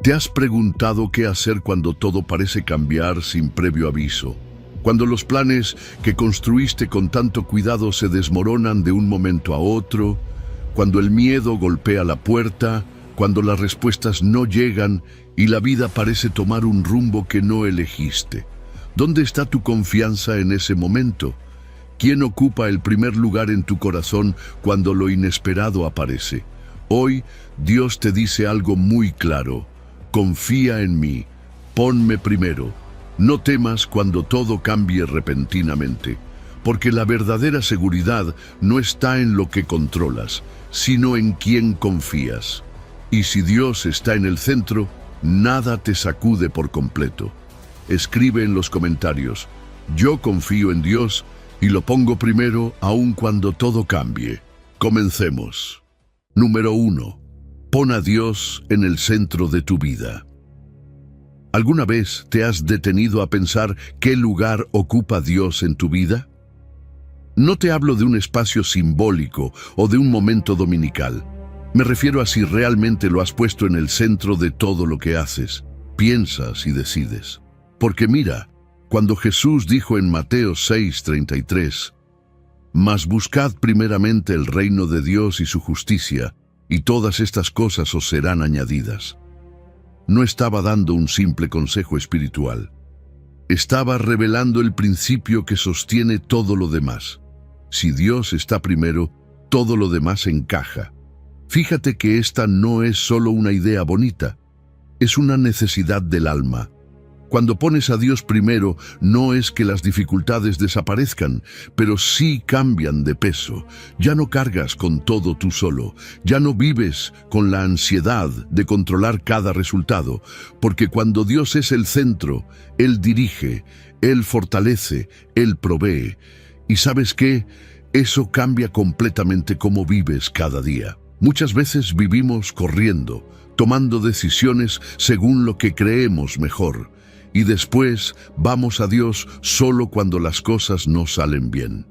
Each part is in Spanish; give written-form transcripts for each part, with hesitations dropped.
¿Te has preguntado qué hacer cuando todo parece cambiar sin previo aviso? Cuando los planes que construiste con tanto cuidado se desmoronan de un momento a otro, cuando el miedo golpea la puerta, cuando las respuestas no llegan y la vida parece tomar un rumbo que no elegiste. ¿Dónde está tu confianza en ese momento? ¿Quién ocupa el primer lugar en tu corazón cuando lo inesperado aparece? Hoy, Dios te dice algo muy claro. Confía en mí, ponme primero. No temas cuando todo cambie repentinamente, porque la verdadera seguridad no está en lo que controlas, sino en quién confías. Y si Dios está en el centro, nada te sacude por completo. Escribe en los comentarios: yo confío en Dios y lo pongo primero aun cuando todo cambie. Comencemos. Número 1. Pon a Dios en el centro de tu vida. ¿Alguna vez te has detenido a pensar qué lugar ocupa Dios en tu vida? No te hablo de un espacio simbólico o de un momento dominical. Me refiero a si realmente lo has puesto en el centro de todo lo que haces, piensas y decides. Porque mira, cuando Jesús dijo en Mateo 6:33, «Mas buscad primeramente el reino de Dios y su justicia, y todas estas cosas os serán añadidas», no estaba dando un simple consejo espiritual. Estaba revelando el principio que sostiene todo lo demás. Si Dios está primero, todo lo demás encaja. Fíjate que esta no es solo una idea bonita, es una necesidad del alma. Cuando pones a Dios primero, no es que las dificultades desaparezcan, pero sí cambian de peso. Ya no cargas con todo tú solo, ya no vives con la ansiedad de controlar cada resultado, porque cuando Dios es el centro, Él dirige, Él fortalece, Él provee. ¿Y sabes qué? Eso cambia completamente cómo vives cada día. Muchas veces vivimos corriendo, tomando decisiones según lo que creemos mejor. Y después vamos a Dios solo cuando las cosas no salen bien.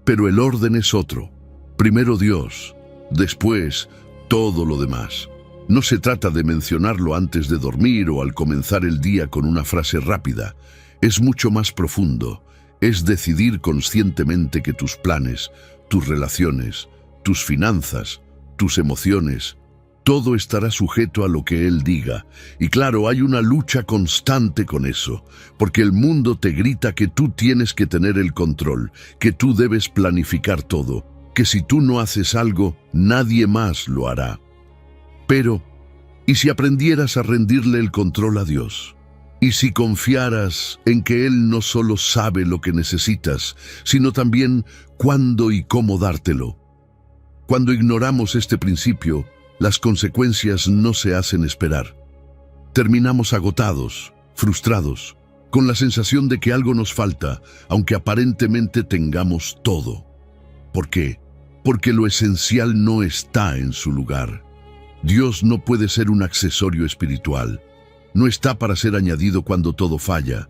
Pero el orden es otro. Primero Dios, después todo lo demás. No se trata de mencionarlo antes de dormir o al comenzar el día con una frase rápida. Es mucho más profundo. Es decidir conscientemente que tus planes, tus relaciones, tus finanzas, tus emociones, todo estará sujeto a lo que Él diga. Y claro, hay una lucha constante con eso, porque el mundo te grita que tú tienes que tener el control, que tú debes planificar todo, que si tú no haces algo, nadie más lo hará. Pero, ¿y si aprendieras a rendirle el control a Dios? ¿Y si confiaras en que Él no solo sabe lo que necesitas, sino también cuándo y cómo dártelo? Cuando ignoramos este principio, las consecuencias no se hacen esperar. Terminamos agotados, frustrados, con la sensación de que algo nos falta, aunque aparentemente tengamos todo. ¿Por qué? Porque lo esencial no está en su lugar. Dios no puede ser un accesorio espiritual. No está para ser añadido cuando todo falla.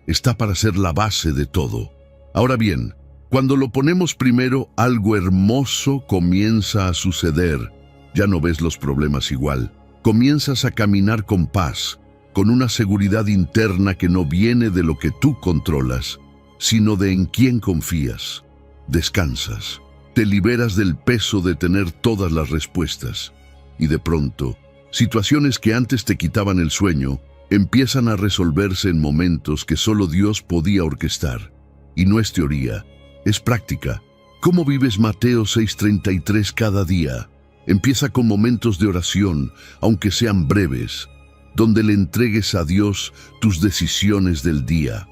Está para ser la base de todo. Ahora bien, cuando lo ponemos primero, algo hermoso comienza a suceder. Ya no ves los problemas igual. Comienzas a caminar con paz, con una seguridad interna que no viene de lo que tú controlas, sino de en quién confías. Descansas, te liberas del peso de tener todas las respuestas. Y de pronto, situaciones que antes te quitaban el sueño, empiezan a resolverse en momentos que solo Dios podía orquestar. Y no es teoría, es práctica. ¿Cómo vives Mateo 6:33 cada día? Empieza con momentos de oración, aunque sean breves, donde le entregues a Dios tus decisiones del día.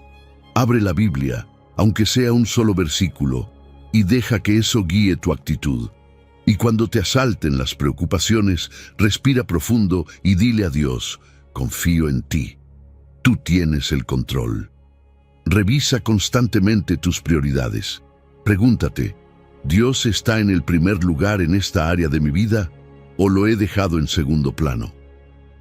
Abre la Biblia, aunque sea un solo versículo, y deja que eso guíe tu actitud. Y cuando te asalten las preocupaciones, respira profundo y dile a Dios: confío en ti. Tú tienes el control. Revisa constantemente tus prioridades. Pregúntate: ¿Dios está en el primer lugar en esta área de mi vida o lo he dejado en segundo plano?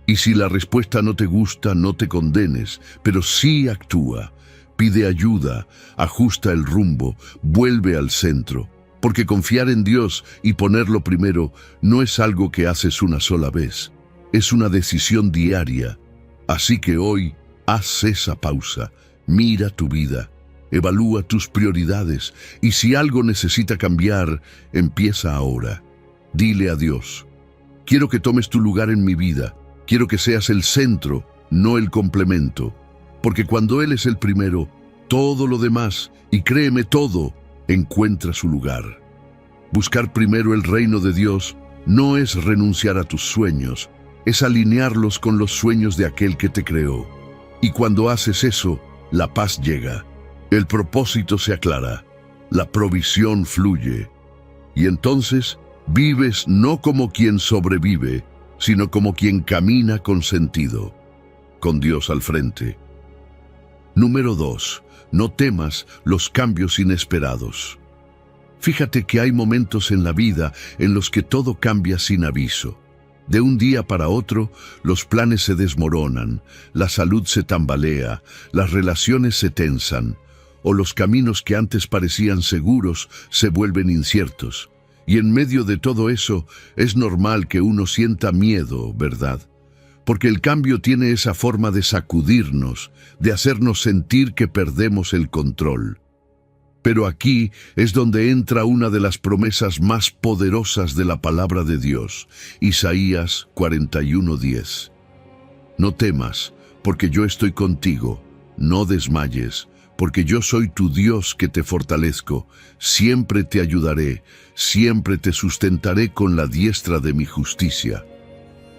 Y si la respuesta no te gusta, no te condenes, pero sí actúa. Pide ayuda, ajusta el rumbo, vuelve al centro. Porque confiar en Dios y ponerlo primero no es algo que haces una sola vez. es una decisión diaria. Así que hoy, haz esa pausa, mira tu vida, evalúa tus prioridades y si algo necesita cambiar, empieza ahora. Dile a Dios: quiero que tomes tu lugar en mi vida, quiero que seas el centro, no el complemento, porque cuando Él es el primero, todo lo demás, y créeme todo, encuentra su lugar. Buscar primero el reino de Dios no es renunciar a tus sueños, es alinearlos con los sueños de aquel que te creó. Y cuando haces eso, la paz llega, el propósito se aclara, la provisión fluye, y entonces vives no como quien sobrevive, sino como quien camina con sentido, con Dios al frente. Número 2. No temas los cambios inesperados. Fíjate que hay momentos en la vida en los que todo cambia sin aviso. De un día para otro, los planes se desmoronan, la salud se tambalea, las relaciones se tensan, o los caminos que antes parecían seguros se vuelven inciertos. Y en medio de todo eso, es normal que uno sienta miedo, ¿verdad? Porque el cambio tiene esa forma de sacudirnos, de hacernos sentir que perdemos el control. Pero aquí es donde entra una de las promesas más poderosas de la palabra de Dios, Isaías 41:10. No temas, porque yo estoy contigo, no desmayes, porque yo soy tu Dios que te fortalezco, siempre te ayudaré, siempre te sustentaré con la diestra de mi justicia.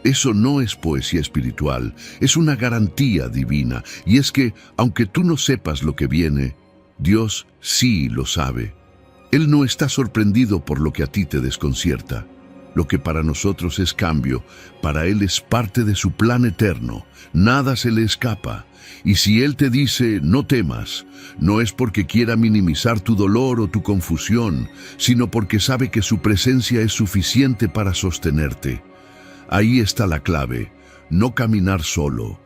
Eso no es poesía espiritual, es una garantía divina, y es que, aunque tú no sepas lo que viene, Dios sí lo sabe. Él no está sorprendido por lo que a ti te desconcierta. Lo que para nosotros es cambio, para Él es parte de su plan eterno. Nada se le escapa. Y si Él te dice, no temas, no es porque quiera minimizar tu dolor o tu confusión, sino porque sabe que su presencia es suficiente para sostenerte. Ahí está la clave, no caminar solo.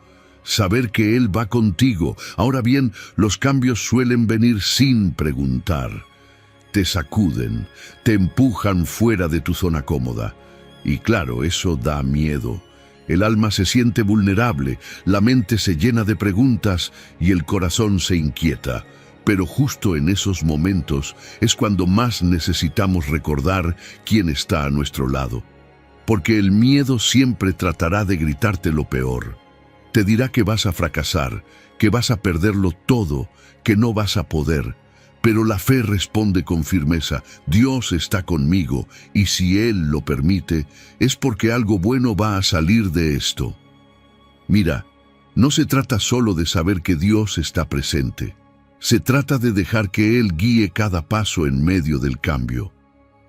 Saber que Él va contigo. Ahora bien, los cambios suelen venir sin preguntar. Te sacuden, te empujan fuera de tu zona cómoda. Y claro, eso da miedo. El alma se siente vulnerable, la mente se llena de preguntas y el corazón se inquieta. Pero justo en esos momentos es cuando más necesitamos recordar quién está a nuestro lado. Porque el miedo siempre tratará de gritarte lo peor. Te dirá que vas a fracasar, que vas a perderlo todo, que no vas a poder. Pero la fe responde con firmeza: Dios está conmigo, y si Él lo permite, es porque algo bueno va a salir de esto. Mira, no se trata solo de saber que Dios está presente. Se trata de dejar que Él guíe cada paso en medio del cambio.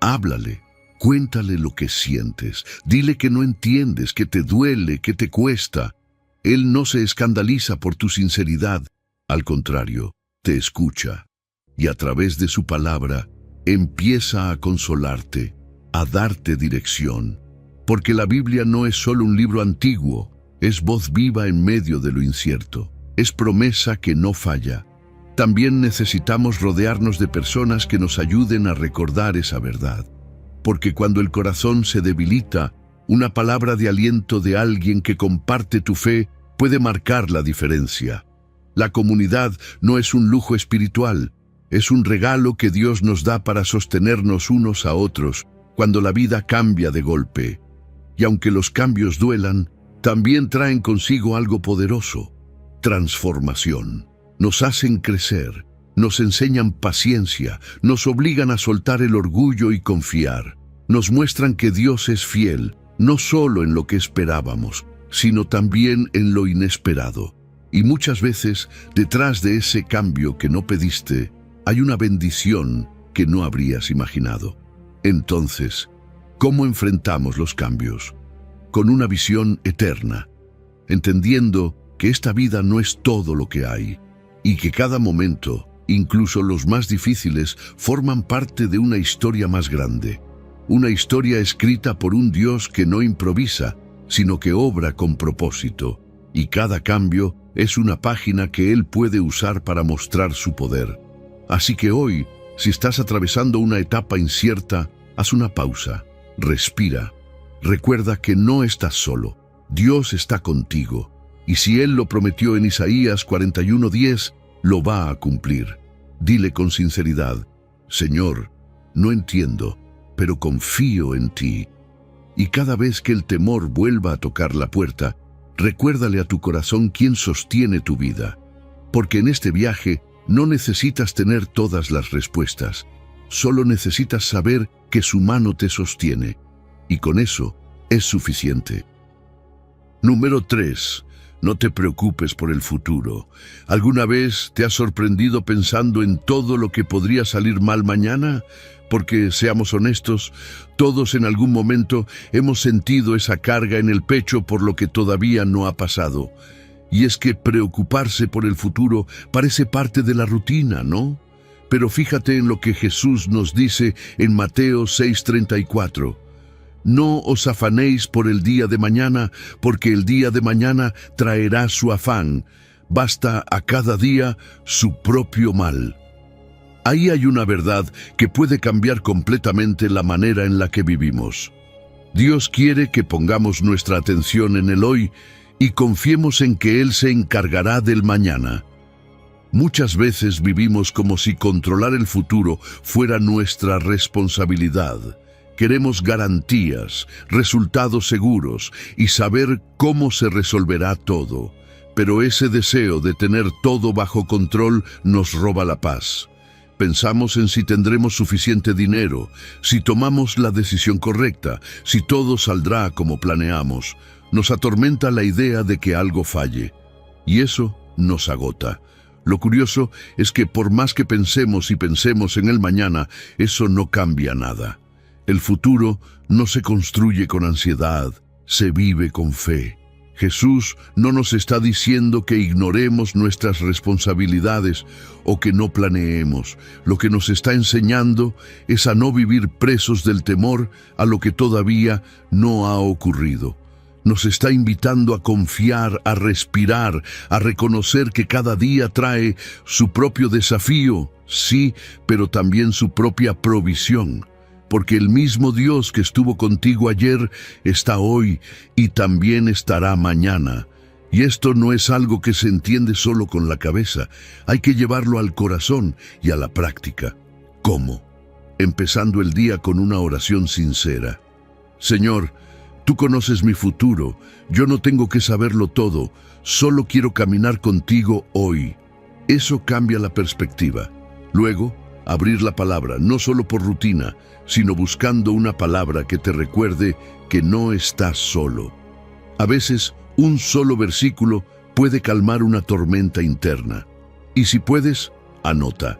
Háblale, cuéntale lo que sientes, dile que no entiendes, que te duele, que te cuesta. Él no se escandaliza por tu sinceridad, al contrario, te escucha. Y a través de su palabra, empieza a consolarte, a darte dirección. Porque la Biblia no es solo un libro antiguo, es voz viva en medio de lo incierto. Es promesa que no falla. También necesitamos rodearnos de personas que nos ayuden a recordar esa verdad. Porque cuando el corazón se debilita, una palabra de aliento de alguien que comparte tu fe puede marcar la diferencia. La comunidad no es un lujo espiritual, es un regalo que Dios nos da para sostenernos unos a otros cuando la vida cambia de golpe. Y aunque los cambios duelan, también traen consigo algo poderoso: transformación. Nos hacen crecer, nos enseñan paciencia, nos obligan a soltar el orgullo y confiar. Nos muestran que Dios es fiel, no solo en lo que esperábamos, sino también en lo inesperado. Y muchas veces, detrás de ese cambio que no pediste, hay una bendición que no habrías imaginado. Entonces, ¿cómo enfrentamos los cambios? Con una visión eterna, entendiendo que esta vida no es todo lo que hay, y que cada momento, incluso los más difíciles, forman parte de una historia más grande. Una historia escrita por un Dios que no improvisa, sino que obra con propósito, y cada cambio es una página que Él puede usar para mostrar su poder. Así que hoy, si estás atravesando una etapa incierta, haz una pausa, respira, recuerda que no estás solo, Dios está contigo, y si Él lo prometió en Isaías 41:10, lo va a cumplir. Dile con sinceridad: Señor, no entiendo, pero confío en ti. Y cada vez que el temor vuelva a tocar la puerta, recuérdale a tu corazón quién sostiene tu vida. Porque en este viaje no necesitas tener todas las respuestas, solo necesitas saber que su mano te sostiene, y con eso es suficiente. Número 3. No te preocupes por el futuro. ¿Alguna vez te has sorprendido pensando en todo lo que podría salir mal mañana? Porque, seamos honestos, todos en algún momento hemos sentido esa carga en el pecho por lo que todavía no ha pasado. Y es que preocuparse por el futuro parece parte de la rutina, ¿no? Pero fíjate en lo que Jesús nos dice en Mateo 6:34. No os afanéis por el día de mañana, porque el día de mañana traerá su afán. Basta a cada día su propio mal. Ahí hay una verdad que puede cambiar completamente la manera en la que vivimos. Dios quiere que pongamos nuestra atención en el hoy y confiemos en que Él se encargará del mañana. Muchas veces vivimos como si controlar el futuro fuera nuestra responsabilidad. Queremos garantías, resultados seguros y saber cómo se resolverá todo. Pero ese deseo de tener todo bajo control nos roba la paz. Pensamos en si tendremos suficiente dinero, si tomamos la decisión correcta, si todo saldrá como planeamos. Nos atormenta la idea de que algo falle. Y eso nos agota. Lo curioso es que por más que pensemos y pensemos en el mañana, eso no cambia nada. El futuro no se construye con ansiedad, se vive con fe. Jesús no nos está diciendo que ignoremos nuestras responsabilidades o que no planeemos. Lo que nos está enseñando es a no vivir presos del temor a lo que todavía no ha ocurrido. Nos está invitando a confiar, a respirar, a reconocer que cada día trae su propio desafío, sí, pero también su propia provisión. Porque el mismo Dios que estuvo contigo ayer está hoy y también estará mañana. Y esto no es algo que se entiende solo con la cabeza, hay que llevarlo al corazón y a la práctica. ¿Cómo? Empezando el día con una oración sincera. Señor, tú conoces mi futuro, yo no tengo que saberlo todo, solo quiero caminar contigo hoy. Eso cambia la perspectiva. Luego, abrir la palabra, no solo por rutina, sino buscando una palabra que te recuerde que no estás solo. A veces, un solo versículo puede calmar una tormenta interna. Y si puedes, anota.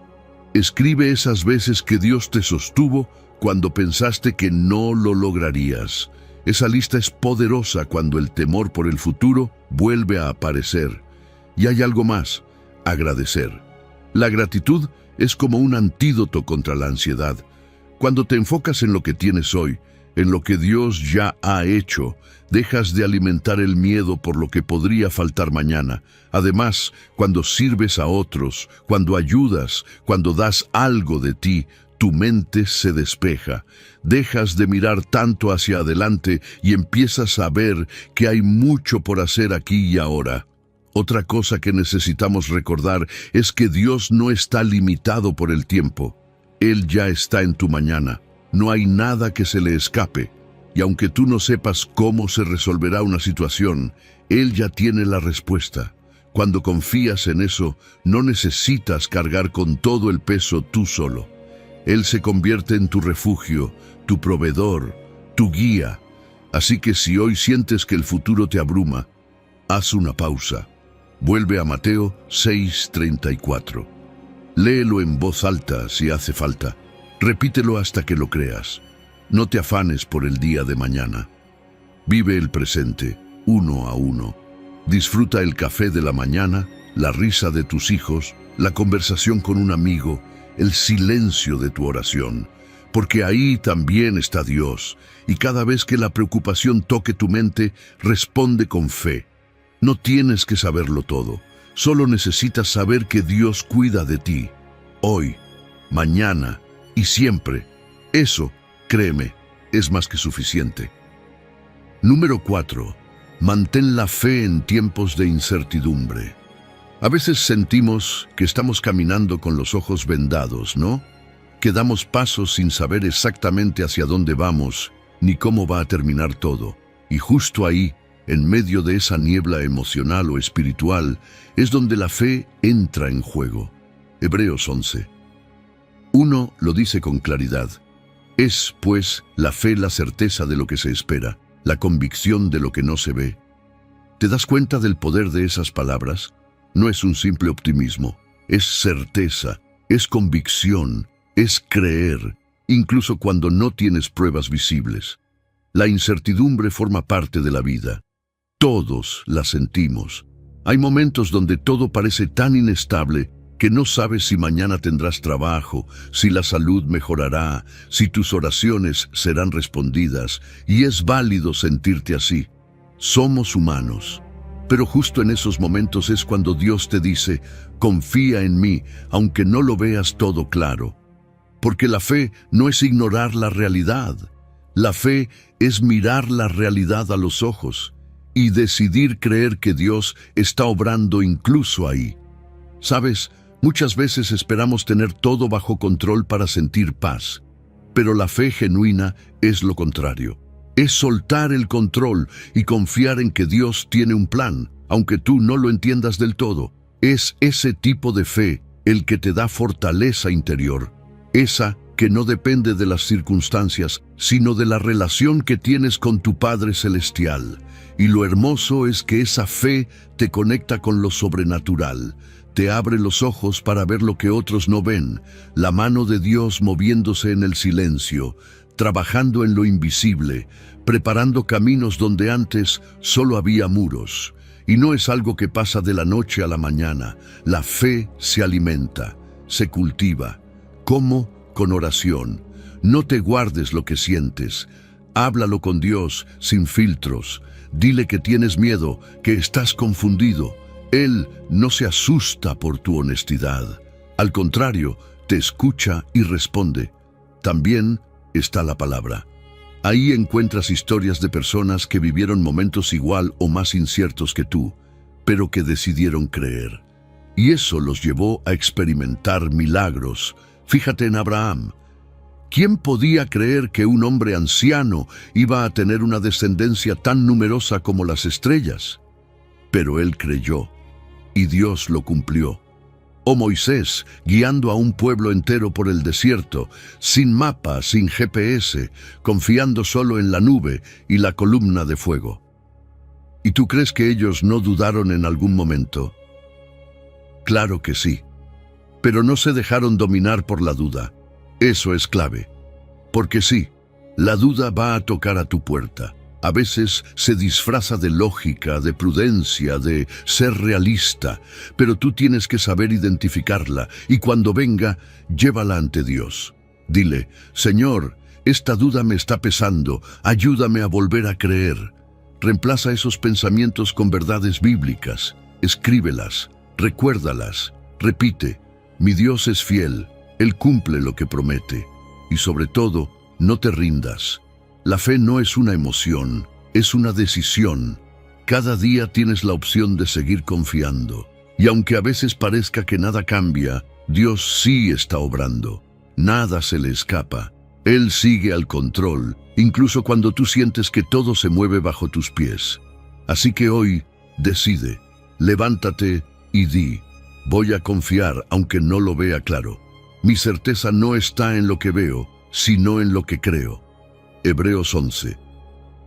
Escribe esas veces que Dios te sostuvo cuando pensaste que no lo lograrías. Esa lista es poderosa cuando el temor por el futuro vuelve a aparecer. Y hay algo más: agradecer. La gratitud es como un antídoto contra la ansiedad. Cuando te enfocas en lo que tienes hoy, en lo que Dios ya ha hecho, dejas de alimentar el miedo por lo que podría faltar mañana. Además, cuando sirves a otros, cuando ayudas, cuando das algo de ti, tu mente se despeja. Dejas de mirar tanto hacia adelante y empiezas a ver que hay mucho por hacer aquí y ahora. Otra cosa que necesitamos recordar es que Dios no está limitado por el tiempo. Él ya está en tu mañana. No hay nada que se le escape. Y aunque tú no sepas cómo se resolverá una situación, Él ya tiene la respuesta. Cuando confías en eso, no necesitas cargar con todo el peso tú solo. Él se convierte en tu refugio, tu proveedor, tu guía. Así que si hoy sientes que el futuro te abruma, haz una pausa. Vuelve a Mateo 6:34. Léelo en voz alta si hace falta. Repítelo hasta que lo creas. No te afanes por el día de mañana. Vive el presente, uno a uno. Disfruta el café de la mañana, la risa de tus hijos, la conversación con un amigo, el silencio de tu oración. Porque ahí también está Dios, y cada vez que la preocupación toque tu mente, responde con fe. No tienes que saberlo todo, solo necesitas saber que Dios cuida de ti, hoy, mañana y siempre. Eso, créeme, es más que suficiente. Número 4. Mantén la fe en tiempos de incertidumbre. A veces sentimos que estamos caminando con los ojos vendados, ¿no? Que damos pasos sin saber exactamente hacia dónde vamos, ni cómo va a terminar todo. Y justo ahí, en medio de esa niebla emocional o espiritual, es donde la fe entra en juego. Hebreos 11. 1 lo dice con claridad. Es, pues, la fe la certeza de lo que se espera, la convicción de lo que no se ve. ¿Te das cuenta del poder de esas palabras? No es un simple optimismo, es certeza, es convicción, es creer, incluso cuando no tienes pruebas visibles. La incertidumbre forma parte de la vida. Todos la sentimos. Hay momentos donde todo parece tan inestable que no sabes si mañana tendrás trabajo, si la salud mejorará, si tus oraciones serán respondidas, y es válido sentirte así. Somos humanos. Pero justo en esos momentos es cuando Dios te dice, confía en mí, aunque no lo veas todo claro. Porque la fe no es ignorar la realidad. La fe es mirar la realidad a los ojos y decidir creer que Dios está obrando incluso ahí. ¿Sabes? Muchas veces esperamos tener todo bajo control para sentir paz. Pero la fe genuina es lo contrario. Es soltar el control y confiar en que Dios tiene un plan, aunque tú no lo entiendas del todo. Es ese tipo de fe el que te da fortaleza interior, esa que no depende de las circunstancias, sino de la relación que tienes con tu Padre Celestial. Y lo hermoso es que esa fe te conecta con lo sobrenatural, te abre los ojos para ver lo que otros no ven, la mano de Dios moviéndose en el silencio, trabajando en lo invisible, preparando caminos donde antes solo había muros. Y no es algo que pasa de la noche a la mañana. La fe se alimenta, se cultiva. ¿Cómo? Con oración. No te guardes lo que sientes. Háblalo con Dios, sin filtros. Dile que tienes miedo, que estás confundido. Él no se asusta por tu honestidad. Al contrario, te escucha y responde. También está la palabra. Ahí encuentras historias de personas que vivieron momentos igual o más inciertos que tú, pero que decidieron creer. Y eso los llevó a experimentar milagros. Fíjate en Abraham. ¿Quién podía creer que un hombre anciano iba a tener una descendencia tan numerosa como las estrellas? Pero él creyó, y Dios lo cumplió. O Moisés, guiando a un pueblo entero por el desierto, sin mapa, sin GPS, confiando solo en la nube y la columna de fuego. ¿Y tú crees que ellos no dudaron en algún momento? Claro que sí. Pero no se dejaron dominar por la duda. Eso es clave. Porque sí, la duda va a tocar a tu puerta. A veces se disfraza de lógica, de prudencia, de ser realista, pero tú tienes que saber identificarla y cuando venga, llévala ante Dios. Dile, Señor, esta duda me está pesando, ayúdame a volver a creer. Reemplaza esos pensamientos con verdades bíblicas, escríbelas, recuérdalas, repite, mi Dios es fiel, Él cumple lo que promete. Y sobre todo, no te rindas. La fe no es una emoción, es una decisión. Cada día tienes la opción de seguir confiando. Y aunque a veces parezca que nada cambia, Dios sí está obrando. Nada se le escapa. Él sigue al control, incluso cuando tú sientes que todo se mueve bajo tus pies. Así que hoy, decide, levántate y di, voy a confiar aunque no lo vea claro. Mi certeza no está en lo que veo, sino en lo que creo. Hebreos 11.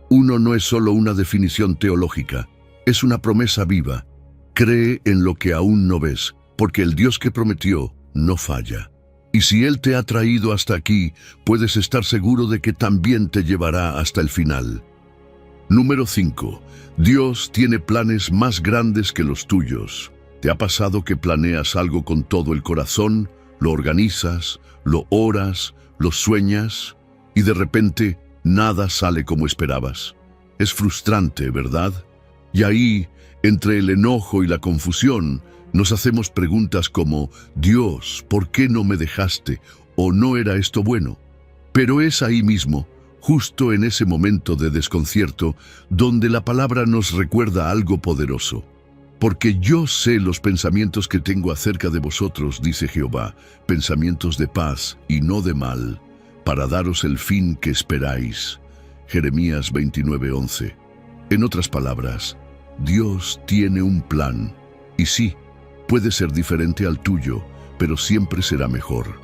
1 no es solo una definición teológica, es una promesa viva. Cree en lo que aún no ves, porque el Dios que prometió no falla. Y si Él te ha traído hasta aquí, puedes estar seguro de que también te llevará hasta el final. Número 5. Dios tiene planes más grandes que los tuyos. ¿Te ha pasado que planeas algo con todo el corazón, lo organizas, lo oras, lo sueñas, y de repente nada sale como esperabas? Es frustrante, ¿verdad? Y ahí, entre el enojo y la confusión, nos hacemos preguntas como, Dios, ¿por qué no me dejaste? ¿O no era esto bueno? Pero es ahí mismo, justo en ese momento de desconcierto donde la palabra nos recuerda algo poderoso. Porque yo sé los pensamientos que tengo acerca de vosotros, dice Jehová, pensamientos de paz y no de mal, para daros el fin que esperáis. Jeremías 29:11. En otras palabras, Dios tiene un plan, y sí, puede ser diferente al tuyo, pero siempre será mejor.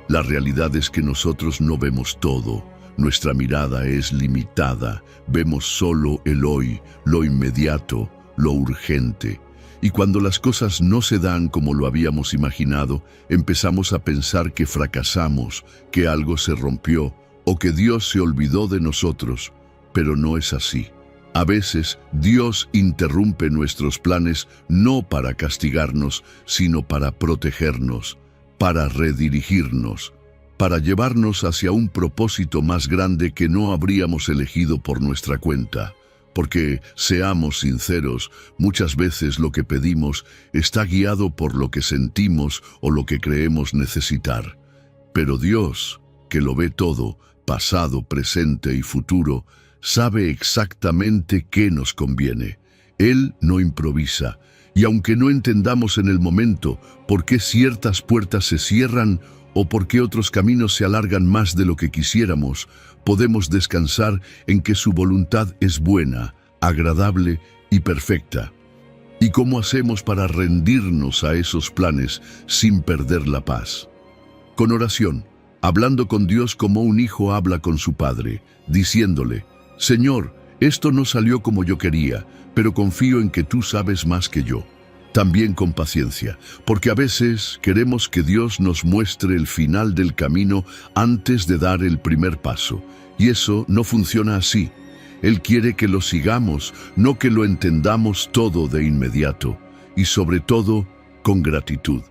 La realidad es que nosotros no vemos todo. Nuestra mirada es limitada, vemos solo el hoy, lo inmediato, lo urgente. Y cuando las cosas no se dan como lo habíamos imaginado, empezamos a pensar que fracasamos, que algo se rompió o que Dios se olvidó de nosotros. Pero no es así. A veces Dios interrumpe nuestros planes no para castigarnos, sino para protegernos, para redirigirnos, para llevarnos hacia un propósito más grande que no habríamos elegido por nuestra cuenta. Porque, seamos sinceros, muchas veces lo que pedimos está guiado por lo que sentimos o lo que creemos necesitar. Pero Dios, que lo ve todo, pasado, presente y futuro, sabe exactamente qué nos conviene. Él no improvisa, y aunque no entendamos en el momento por qué ciertas puertas se cierran o por qué otros caminos se alargan más de lo que quisiéramos, podemos descansar en que su voluntad es buena, agradable y perfecta. ¿Y cómo hacemos para rendirnos a esos planes sin perder la paz? Con oración, hablando con Dios como un hijo habla con su padre, diciéndole: Señor, esto no salió como yo quería, pero confío en que tú sabes más que yo. También con paciencia, porque a veces queremos que Dios nos muestre el final del camino antes de dar el primer paso, y eso no funciona así. Él quiere que lo sigamos, no que lo entendamos todo de inmediato, y sobre todo, con gratitud,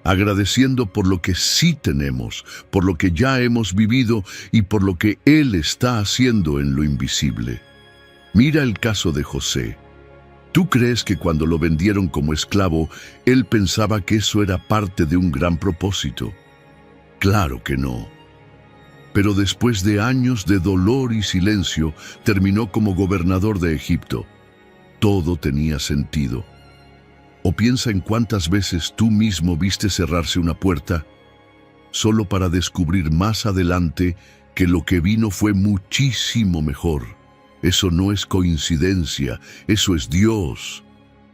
agradeciendo por lo que sí tenemos, por lo que ya hemos vivido y por lo que Él está haciendo en lo invisible. Mira el caso de José. ¿Tú crees que cuando lo vendieron como esclavo, él pensaba que eso era parte de un gran propósito? Claro que no. Pero después de años de dolor y silencio, terminó como gobernador de Egipto. Todo tenía sentido. O piensa en cuántas veces tú mismo viste cerrarse una puerta, solo para descubrir más adelante que lo que vino fue muchísimo mejor. Eso no es coincidencia, eso es Dios.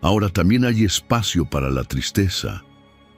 Ahora también hay espacio para la tristeza.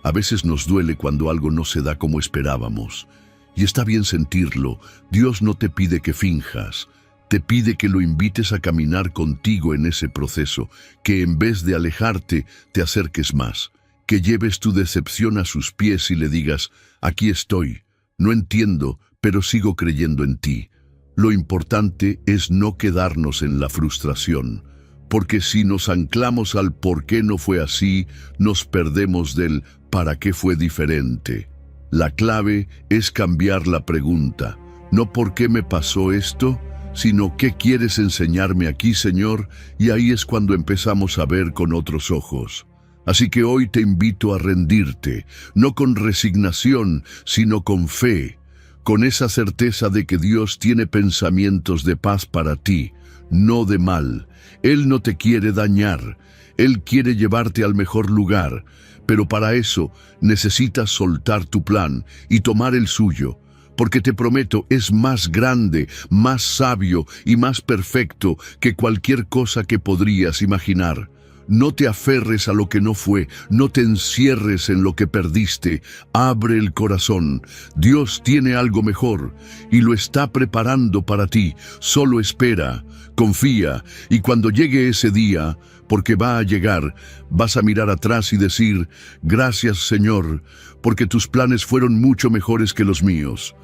A veces nos duele cuando algo no se da como esperábamos. Y está bien sentirlo. Dios no te pide que finjas. Te pide que lo invites a caminar contigo en ese proceso, que en vez de alejarte, te acerques más. Que lleves tu decepción a sus pies y le digas: aquí estoy, no entiendo, pero sigo creyendo en ti. Lo importante es no quedarnos en la frustración, porque si nos anclamos al por qué no fue así, nos perdemos del para qué fue diferente. La clave es cambiar la pregunta, no por qué me pasó esto, sino qué quieres enseñarme aquí, Señor, y ahí es cuando empezamos a ver con otros ojos. Así que hoy te invito a rendirte, no con resignación, sino con fe, con esa certeza de que Dios tiene pensamientos de paz para ti, no de mal. Él no te quiere dañar, Él quiere llevarte al mejor lugar, pero para eso necesitas soltar tu plan y tomar el suyo, porque te prometo, es más grande, más sabio y más perfecto que cualquier cosa que podrías imaginar. No te aferres a lo que no fue, no te encierres en lo que perdiste. Abre el corazón. Dios tiene algo mejor y lo está preparando para ti. Solo espera, confía, y cuando llegue ese día, porque va a llegar, vas a mirar atrás y decir: gracias, Señor, porque tus planes fueron mucho mejores que los míos.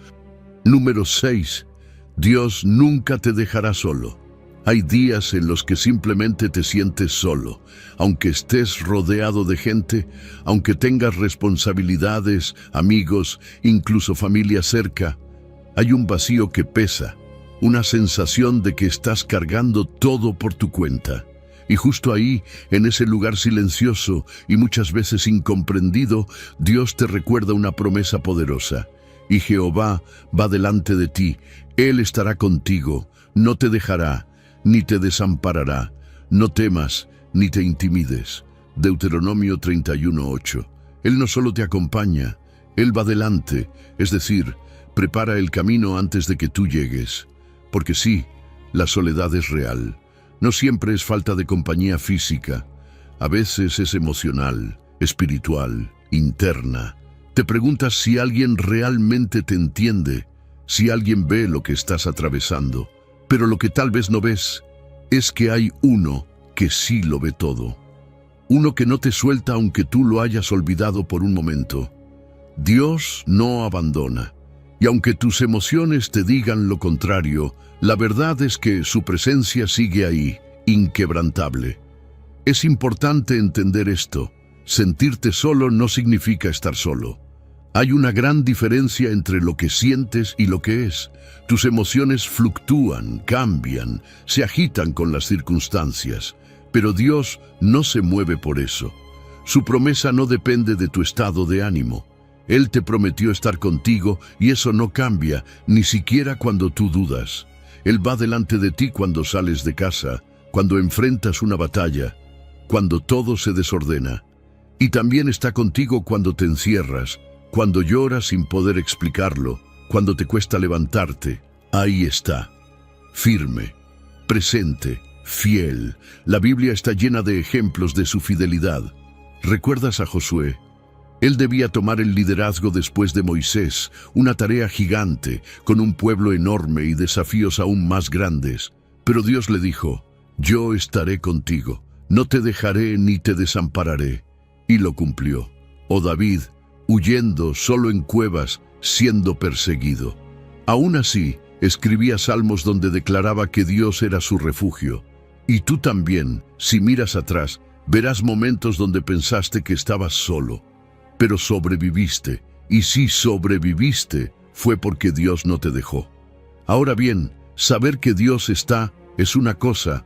Número 6. Dios nunca te dejará solo. Hay días en los que simplemente te sientes solo, aunque estés rodeado de gente, aunque tengas responsabilidades, amigos, incluso familia cerca. Hay un vacío que pesa, una sensación de que estás cargando todo por tu cuenta. Y justo ahí, en ese lugar silencioso y muchas veces incomprendido, Dios te recuerda una promesa poderosa. y Jehová va delante de ti. Él estará contigo, no te dejará, ni te desamparará. No temas, ni te intimides. Deuteronomio 31:8. Él no solo te acompaña, Él va delante, es decir, prepara el camino antes de que tú llegues. Porque sí, la soledad es real. No siempre es falta de compañía física. A veces es emocional, espiritual, interna. Te preguntas si alguien realmente te entiende, si alguien ve lo que estás atravesando. Pero lo que tal vez no ves es que hay uno que sí lo ve todo. Uno que no te suelta aunque tú lo hayas olvidado por un momento. Dios no abandona. Y aunque tus emociones te digan lo contrario, la verdad es que su presencia sigue ahí, inquebrantable. Es importante entender esto. Sentirte solo no significa estar solo. Hay una gran diferencia entre lo que sientes y lo que es. Tus emociones fluctúan, cambian, se agitan con las circunstancias. Pero Dios no se mueve por eso. Su promesa no depende de tu estado de ánimo. Él te prometió estar contigo y eso no cambia, ni siquiera cuando tú dudas. Él va delante de ti cuando sales de casa, cuando enfrentas una batalla, cuando todo se desordena. Y también está contigo cuando te encierras, cuando lloras sin poder explicarlo, cuando te cuesta levantarte. Ahí está, firme, presente, fiel. La Biblia está llena de ejemplos de su fidelidad. ¿Recuerdas a Josué? Él debía tomar el liderazgo después de Moisés, una tarea gigante, con un pueblo enorme y desafíos aún más grandes. Pero Dios le dijo, yo estaré contigo, no te dejaré ni te desampararé. Y lo cumplió. O David, huyendo solo en cuevas, siendo perseguido. Aún así, escribía salmos donde declaraba que Dios era su refugio. Y tú también, si miras atrás, verás momentos donde pensaste que estabas solo. Pero sobreviviste, y si sobreviviste, fue porque Dios no te dejó. Ahora bien, saber que Dios está es una cosa,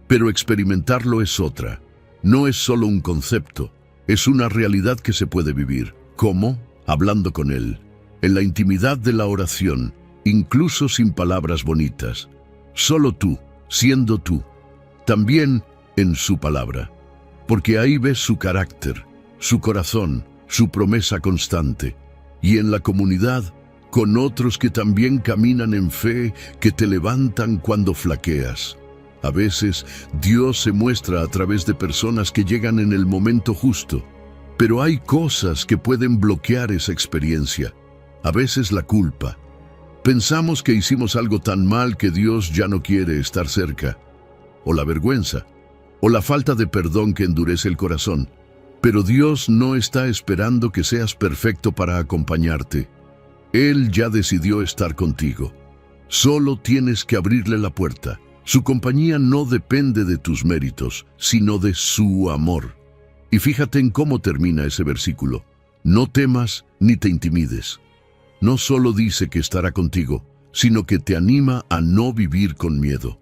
pero experimentarlo es otra. No es solo un concepto, es una realidad que se puede vivir. ¿Cómo? Hablando con Él, en la intimidad de la oración, incluso sin palabras bonitas. Solo tú, siendo tú. También en su palabra, porque ahí ves su carácter, su corazón, su promesa constante, y en la comunidad, con otros que también caminan en fe, que te levantan cuando flaqueas. A veces, Dios se muestra a través de personas que llegan en el momento justo, pero hay cosas que pueden bloquear esa experiencia. A veces la culpa. Pensamos que hicimos algo tan mal que Dios ya no quiere estar cerca, o la vergüenza, o la falta de perdón que endurece el corazón. Pero Dios no está esperando que seas perfecto para acompañarte. Él ya decidió estar contigo. Solo tienes que abrirle la puerta. Su compañía no depende de tus méritos, sino de su amor. Y fíjate en cómo termina ese versículo. No temas ni te intimides. No solo dice que estará contigo, sino que te anima a no vivir con miedo.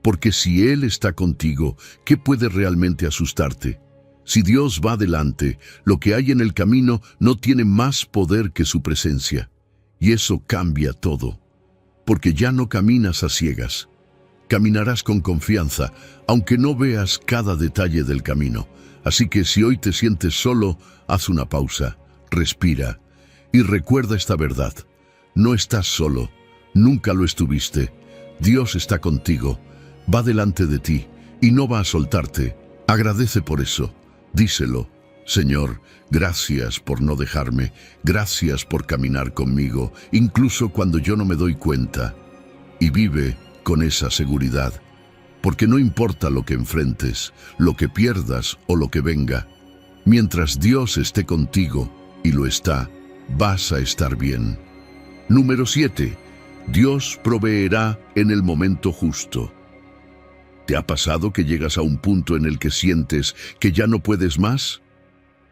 Porque si Él está contigo, ¿qué puede realmente asustarte? Si Dios va delante, lo que hay en el camino no tiene más poder que su presencia. Y eso cambia todo. Porque ya no caminas a ciegas. Caminarás con confianza, aunque no veas cada detalle del camino. Así que si hoy te sientes solo, haz una pausa, respira y recuerda esta verdad. No estás solo, nunca lo estuviste. Dios está contigo, va delante de ti y no va a soltarte. Agradece por eso. Díselo, Señor, gracias por no dejarme, gracias por caminar conmigo, incluso cuando yo no me doy cuenta. Y vive con esa seguridad, porque no importa lo que enfrentes, lo que pierdas o lo que venga, mientras Dios esté contigo, y lo está, vas a estar bien. Número 7. Dios proveerá en el momento justo. ¿Te ha pasado que llegas a un punto en el que sientes que ya no puedes más?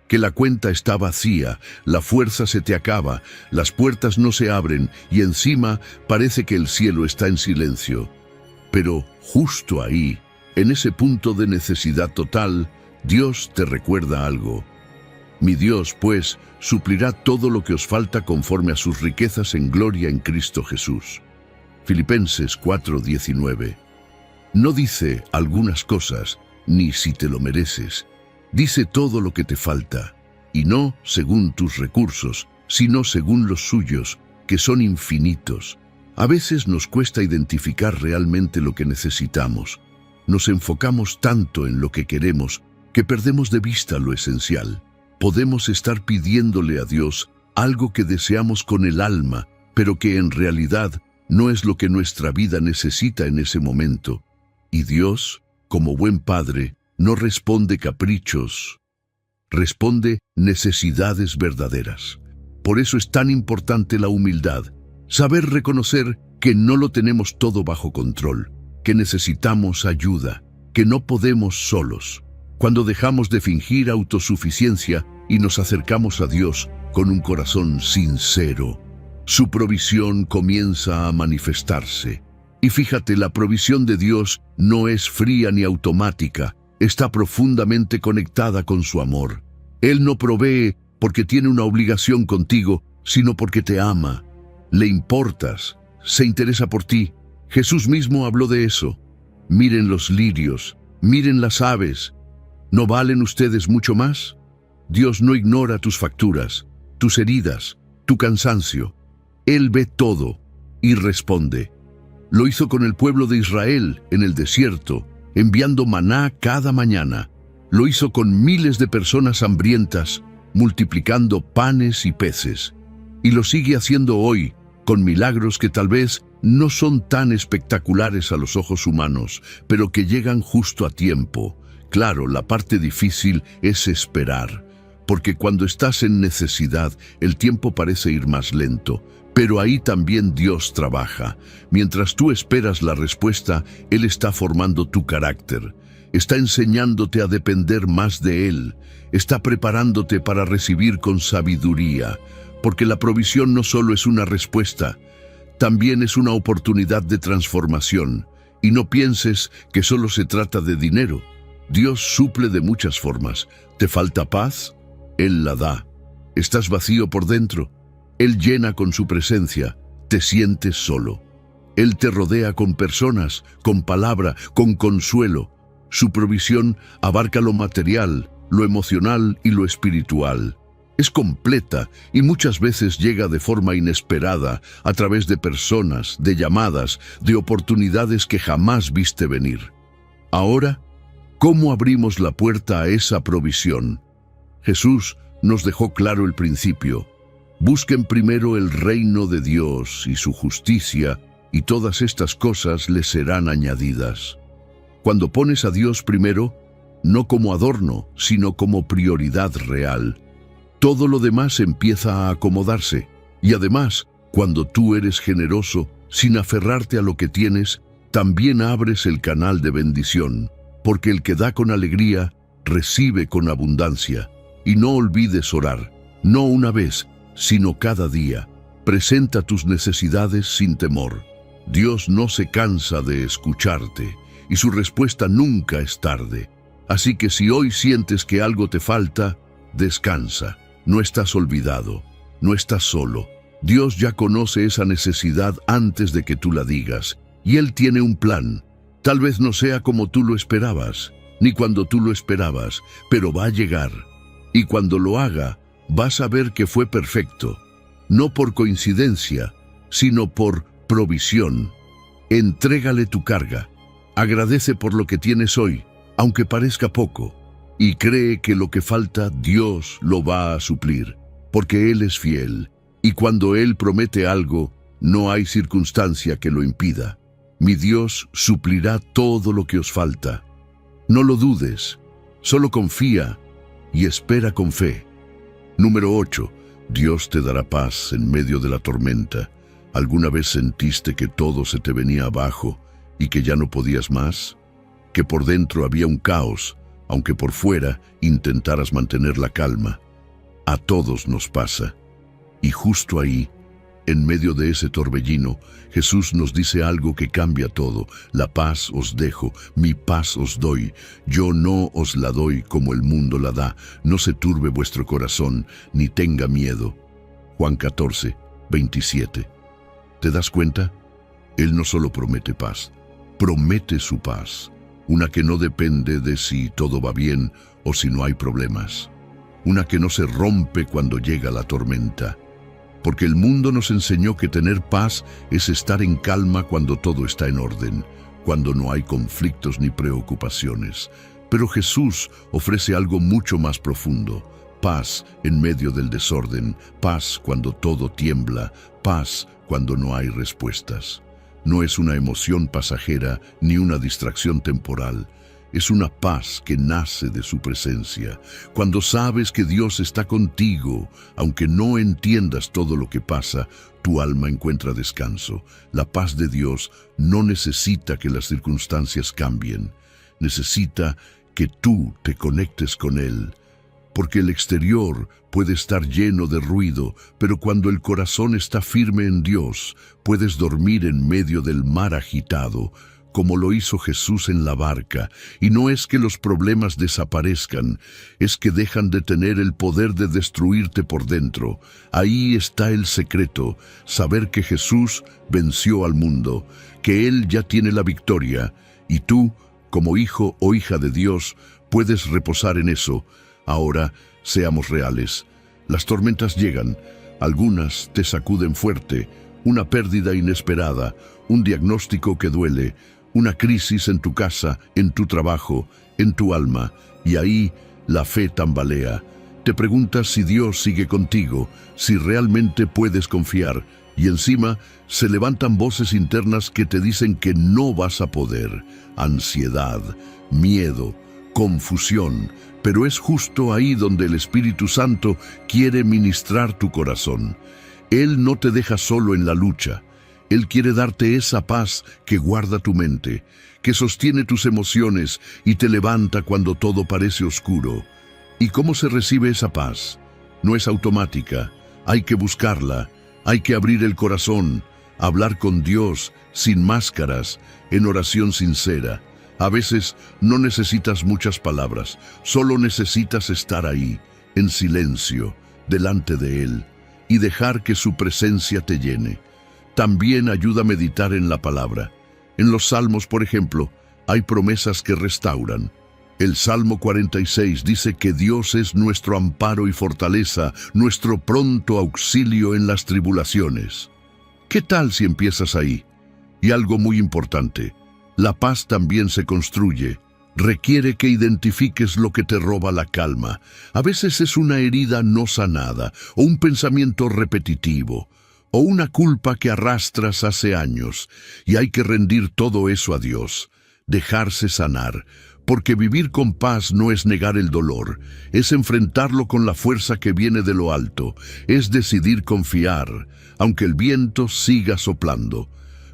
Que la cuenta está vacía, la fuerza se te acaba, las puertas no se abren y encima parece que el cielo está en silencio. Pero justo ahí, en ese punto de necesidad total, Dios te recuerda algo. Mi Dios, pues, suplirá todo lo que os falta conforme a sus riquezas en gloria en Cristo Jesús. Filipenses 4:19. No dice algunas cosas, ni si te lo mereces. Dice todo lo que te falta, y no según tus recursos, sino según los suyos, que son infinitos. A veces nos cuesta identificar realmente lo que necesitamos. Nos enfocamos tanto en lo que queremos que perdemos de vista lo esencial. Podemos estar pidiéndole a Dios algo que deseamos con el alma, pero que en realidad no es lo que nuestra vida necesita en ese momento. Y Dios, como buen Padre, no responde caprichos, responde necesidades verdaderas. Por eso es tan importante la humildad, saber reconocer que no lo tenemos todo bajo control, que necesitamos ayuda, que no podemos solos. Cuando dejamos de fingir autosuficiencia y nos acercamos a Dios con un corazón sincero, su provisión comienza a manifestarse. Y fíjate, la provisión de Dios no es fría ni automática, está profundamente conectada con su amor. Él no provee porque tiene una obligación contigo, sino porque te ama. Le importas, se interesa por ti. Jesús mismo habló de eso. Miren los lirios, miren las aves. ¿No valen ustedes mucho más? Dios no ignora tus facturas, tus heridas, tu cansancio. Él ve todo y responde. Lo hizo con el pueblo de Israel en el desierto, enviando maná cada mañana. Lo hizo con miles de personas hambrientas, multiplicando panes y peces. Y lo sigue haciendo hoy, con milagros que tal vez no son tan espectaculares a los ojos humanos, pero que llegan justo a tiempo. Claro, la parte difícil es esperar, porque cuando estás en necesidad, el tiempo parece ir más lento. Pero ahí también Dios trabaja. Mientras tú esperas la respuesta, Él está formando tu carácter. Está enseñándote a depender más de Él. Está preparándote para recibir con sabiduría. Porque la provisión no solo es una respuesta, también es una oportunidad de transformación. Y no pienses que solo se trata de dinero. Dios suple de muchas formas. ¿Te falta paz? Él la da. ¿Estás vacío por dentro? Él llena con su presencia, te sientes solo. Él te rodea con personas, con palabra, con consuelo. Su provisión abarca lo material, lo emocional y lo espiritual. Es completa y muchas veces llega de forma inesperada a través de personas, de llamadas, de oportunidades que jamás viste venir. Ahora, ¿cómo abrimos la puerta a esa provisión? Jesús nos dejó claro el principio. Busquen primero el reino de Dios y su justicia, y todas estas cosas les serán añadidas. Cuando pones a Dios primero, no como adorno, sino como prioridad real, todo lo demás empieza a acomodarse. Y además, cuando tú eres generoso, sin aferrarte a lo que tienes, también abres el canal de bendición, porque el que da con alegría, recibe con abundancia. Y no olvides orar, no una vez, sino cada día. Presenta tus necesidades sin temor. Dios no se cansa de escucharte, y su respuesta nunca es tarde. Así que si hoy sientes que algo te falta, descansa. No estás olvidado, no estás solo. Dios ya conoce esa necesidad antes de que tú la digas, y Él tiene un plan. Tal vez no sea como tú lo esperabas, ni cuando tú lo esperabas, pero va a llegar. Y cuando lo haga, vas a ver que fue perfecto, no por coincidencia, sino por provisión. Entrégale tu carga, agradece por lo que tienes hoy, aunque parezca poco, y cree que lo que falta Dios lo va a suplir, porque Él es fiel, y cuando Él promete algo, no hay circunstancia que lo impida. Mi Dios suplirá todo lo que os falta. No lo dudes, solo confía y espera con fe. Número 8. Dios te dará paz en medio de la tormenta. ¿Alguna vez sentiste que todo se te venía abajo y que ya no podías más? Que por dentro había un caos, aunque por fuera intentaras mantener la calma. A todos nos pasa. Y justo ahí, En medio de ese torbellino, Jesús nos dice algo que cambia todo. La paz os dejo, mi paz os doy. Yo no os la doy como el mundo la da. No se turbe vuestro corazón, ni tenga miedo. Juan 14, 27. ¿Te das cuenta? Él no solo promete paz, promete su paz. Una que no depende de si todo va bien o si no hay problemas. Una que no se rompe cuando llega la tormenta. Porque el mundo nos enseñó que tener paz es estar en calma cuando todo está en orden, cuando no hay conflictos ni preocupaciones. Pero Jesús ofrece algo mucho más profundo. Paz en medio del desorden, paz cuando todo tiembla, paz cuando no hay respuestas. No es una emoción pasajera ni una distracción temporal. Es una paz que nace de su presencia. Cuando sabes que Dios está contigo, aunque no entiendas todo lo que pasa, tu alma encuentra descanso. La paz de Dios no necesita que las circunstancias cambien. Necesita que tú te conectes con Él. Porque el exterior puede estar lleno de ruido, pero cuando el corazón está firme en Dios, puedes dormir en medio del mar agitado, como lo hizo Jesús en la barca. Y no es que los problemas desaparezcan, es que dejan de tener el poder de destruirte por dentro. Ahí está el secreto, saber que Jesús venció al mundo, que Él ya tiene la victoria, y tú, como hijo o hija de Dios, puedes reposar en eso. Ahora, seamos reales. Las tormentas llegan, algunas te sacuden fuerte, una pérdida inesperada, un diagnóstico que duele, una crisis en tu casa, en tu trabajo, en tu alma, y ahí la fe tambalea. Te preguntas si Dios sigue contigo, si realmente puedes confiar, y encima se levantan voces internas que te dicen que no vas a poder. Ansiedad, miedo, confusión, pero es justo ahí donde el Espíritu Santo quiere ministrar tu corazón. Él no te deja solo en la lucha. Él quiere darte esa paz que guarda tu mente, que sostiene tus emociones y te levanta cuando todo parece oscuro. ¿Y cómo se recibe esa paz? No es automática, hay que buscarla, hay que abrir el corazón, hablar con Dios sin máscaras, en oración sincera. A veces no necesitas muchas palabras, solo necesitas estar ahí, en silencio, delante de Él, y dejar que su presencia te llene. También ayuda a meditar en la palabra. En los Salmos, por ejemplo, hay promesas que restauran. El Salmo 46 dice que Dios es nuestro amparo y fortaleza, nuestro pronto auxilio en las tribulaciones. ¿Qué tal si empiezas ahí? Y algo muy importante, la paz también se construye. Requiere que identifiques lo que te roba la calma. A veces es una herida no sanada, o un pensamiento repetitivo, o una culpa que arrastras hace años, y hay que rendir todo eso a Dios, dejarse sanar, porque vivir con paz no es negar el dolor, es enfrentarlo con la fuerza que viene de lo alto, es decidir confiar, aunque el viento siga soplando.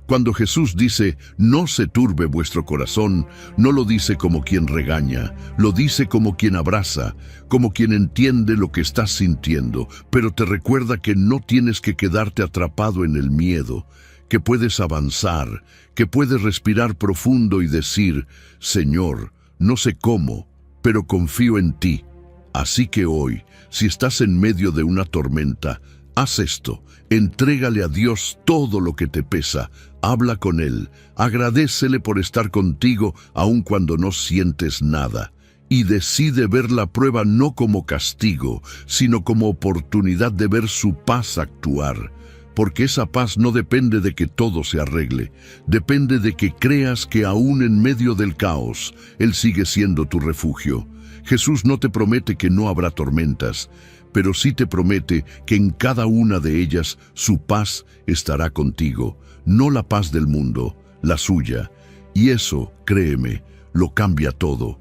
Cuando Jesús dice, no se turbe vuestro corazón, no lo dice como quien regaña, lo dice como quien abraza, como quien entiende lo que estás sintiendo, pero te recuerda que no tienes que quedarte atrapado en el miedo, que puedes avanzar, que puedes respirar profundo y decir, Señor, no sé cómo, pero confío en ti. Así que hoy, si estás en medio de una tormenta, haz esto, entrégale a Dios todo lo que te pesa, habla con Él, agradécele por estar contigo aun cuando no sientes nada, y decide ver la prueba no como castigo, sino como oportunidad de ver su paz actuar, porque esa paz no depende de que todo se arregle, depende de que creas que aún en medio del caos, Él sigue siendo tu refugio. Jesús no te promete que no habrá tormentas, pero sí te promete que en cada una de ellas su paz estará contigo, no la paz del mundo, la suya. Y eso, créeme, lo cambia todo.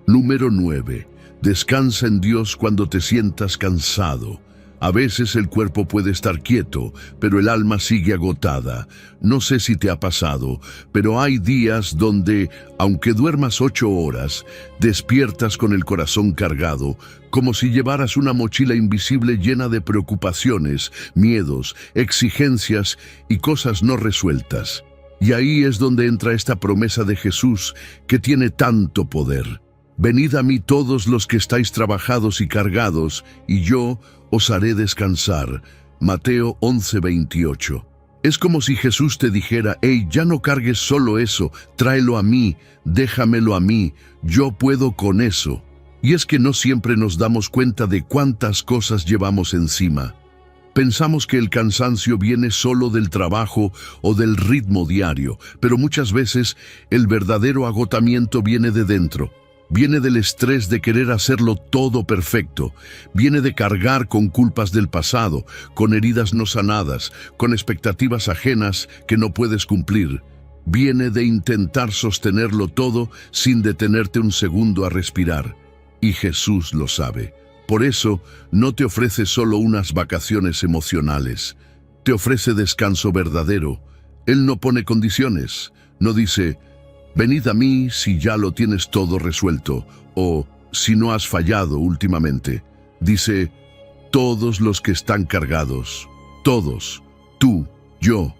Número 9. Descansa en Dios cuando te sientas cansado. A veces el cuerpo puede estar quieto, pero el alma sigue agotada. No sé si te ha pasado, pero hay días donde, aunque duermas 8 horas, despiertas con el corazón cargado, como si llevaras una mochila invisible llena de preocupaciones, miedos, exigencias y cosas no resueltas. Y ahí es donde entra esta promesa de Jesús que tiene tanto poder. Venid a mí todos los que estáis trabajados y cargados, y yo os haré descansar. Mateo 11:28. Es como si Jesús te dijera: hey, ya no cargues solo eso, tráelo a mí, déjamelo a mí, yo puedo con eso. Y es que no siempre nos damos cuenta de cuántas cosas llevamos encima. Pensamos que el cansancio viene solo del trabajo o del ritmo diario, pero muchas veces el verdadero agotamiento viene de dentro. Viene del estrés de querer hacerlo todo perfecto. Viene de cargar con culpas del pasado, con heridas no sanadas, con expectativas ajenas que no puedes cumplir. Viene de intentar sostenerlo todo sin detenerte un segundo a respirar. Y Jesús lo sabe. Por eso, no te ofrece solo unas vacaciones emocionales. Te ofrece descanso verdadero. Él no pone condiciones. No dice: venid a mí si ya lo tienes todo resuelto, o si no has fallado últimamente. Dice: todos los que están cargados, todos, tú, yo.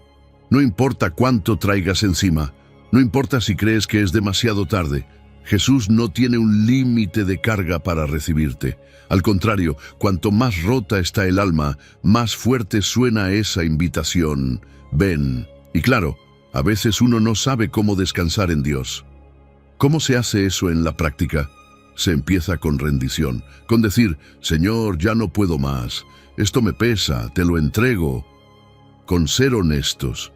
No importa cuánto traigas encima, no importa si crees que es demasiado tarde. Jesús no tiene un límite de carga para recibirte. Al contrario, cuanto más rota está el alma, más fuerte suena esa invitación. Ven. Y claro, a veces uno no sabe cómo descansar en Dios. ¿Cómo se hace eso en la práctica? Se empieza con rendición, con decir: Señor, ya no puedo más, esto me pesa, te lo entrego. Con ser honestos.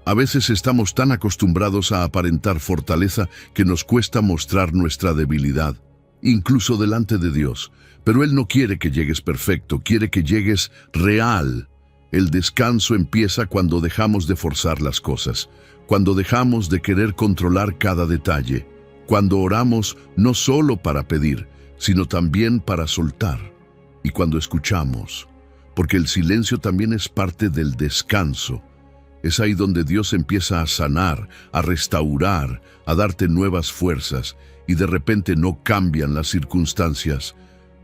A veces estamos tan acostumbrados a aparentar fortaleza que nos cuesta mostrar nuestra debilidad, incluso delante de Dios. Pero Él no quiere que llegues perfecto, quiere que llegues real. El descanso empieza cuando dejamos de forzar las cosas, cuando dejamos de querer controlar cada detalle, cuando oramos no solo para pedir, sino también para soltar, y cuando escuchamos, porque el silencio también es parte del descanso. Es ahí donde Dios empieza a sanar, a restaurar, a darte nuevas fuerzas, y de repente no cambian las circunstancias,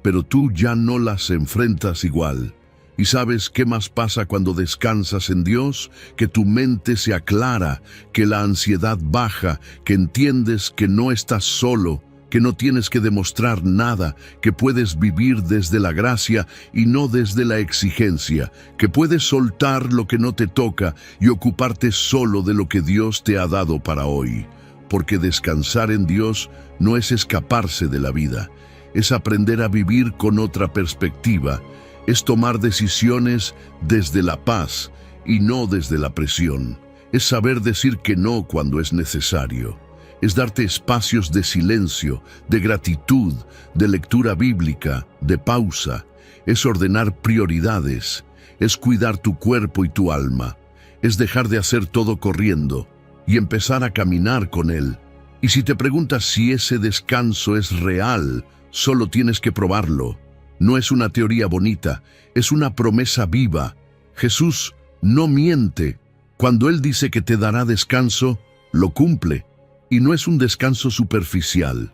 pero tú ya no las enfrentas igual. ¿Y sabes qué más pasa cuando descansas en Dios? Que tu mente se aclara, que la ansiedad baja, que entiendes que no estás solo, que no tienes que demostrar nada, que puedes vivir desde la gracia y no desde la exigencia, que puedes soltar lo que no te toca y ocuparte solo de lo que Dios te ha dado para hoy. Porque descansar en Dios no es escaparse de la vida, es aprender a vivir con otra perspectiva, es tomar decisiones desde la paz y no desde la presión, es saber decir que no cuando es necesario. Es darte espacios de silencio, de gratitud, de lectura bíblica, de pausa. Es ordenar prioridades. Es cuidar tu cuerpo y tu alma. Es dejar de hacer todo corriendo y empezar a caminar con Él. Y si te preguntas si ese descanso es real, solo tienes que probarlo. No es una teoría bonita, es una promesa viva. Jesús no miente. Cuando Él dice que te dará descanso, lo cumple. Y no es un descanso superficial,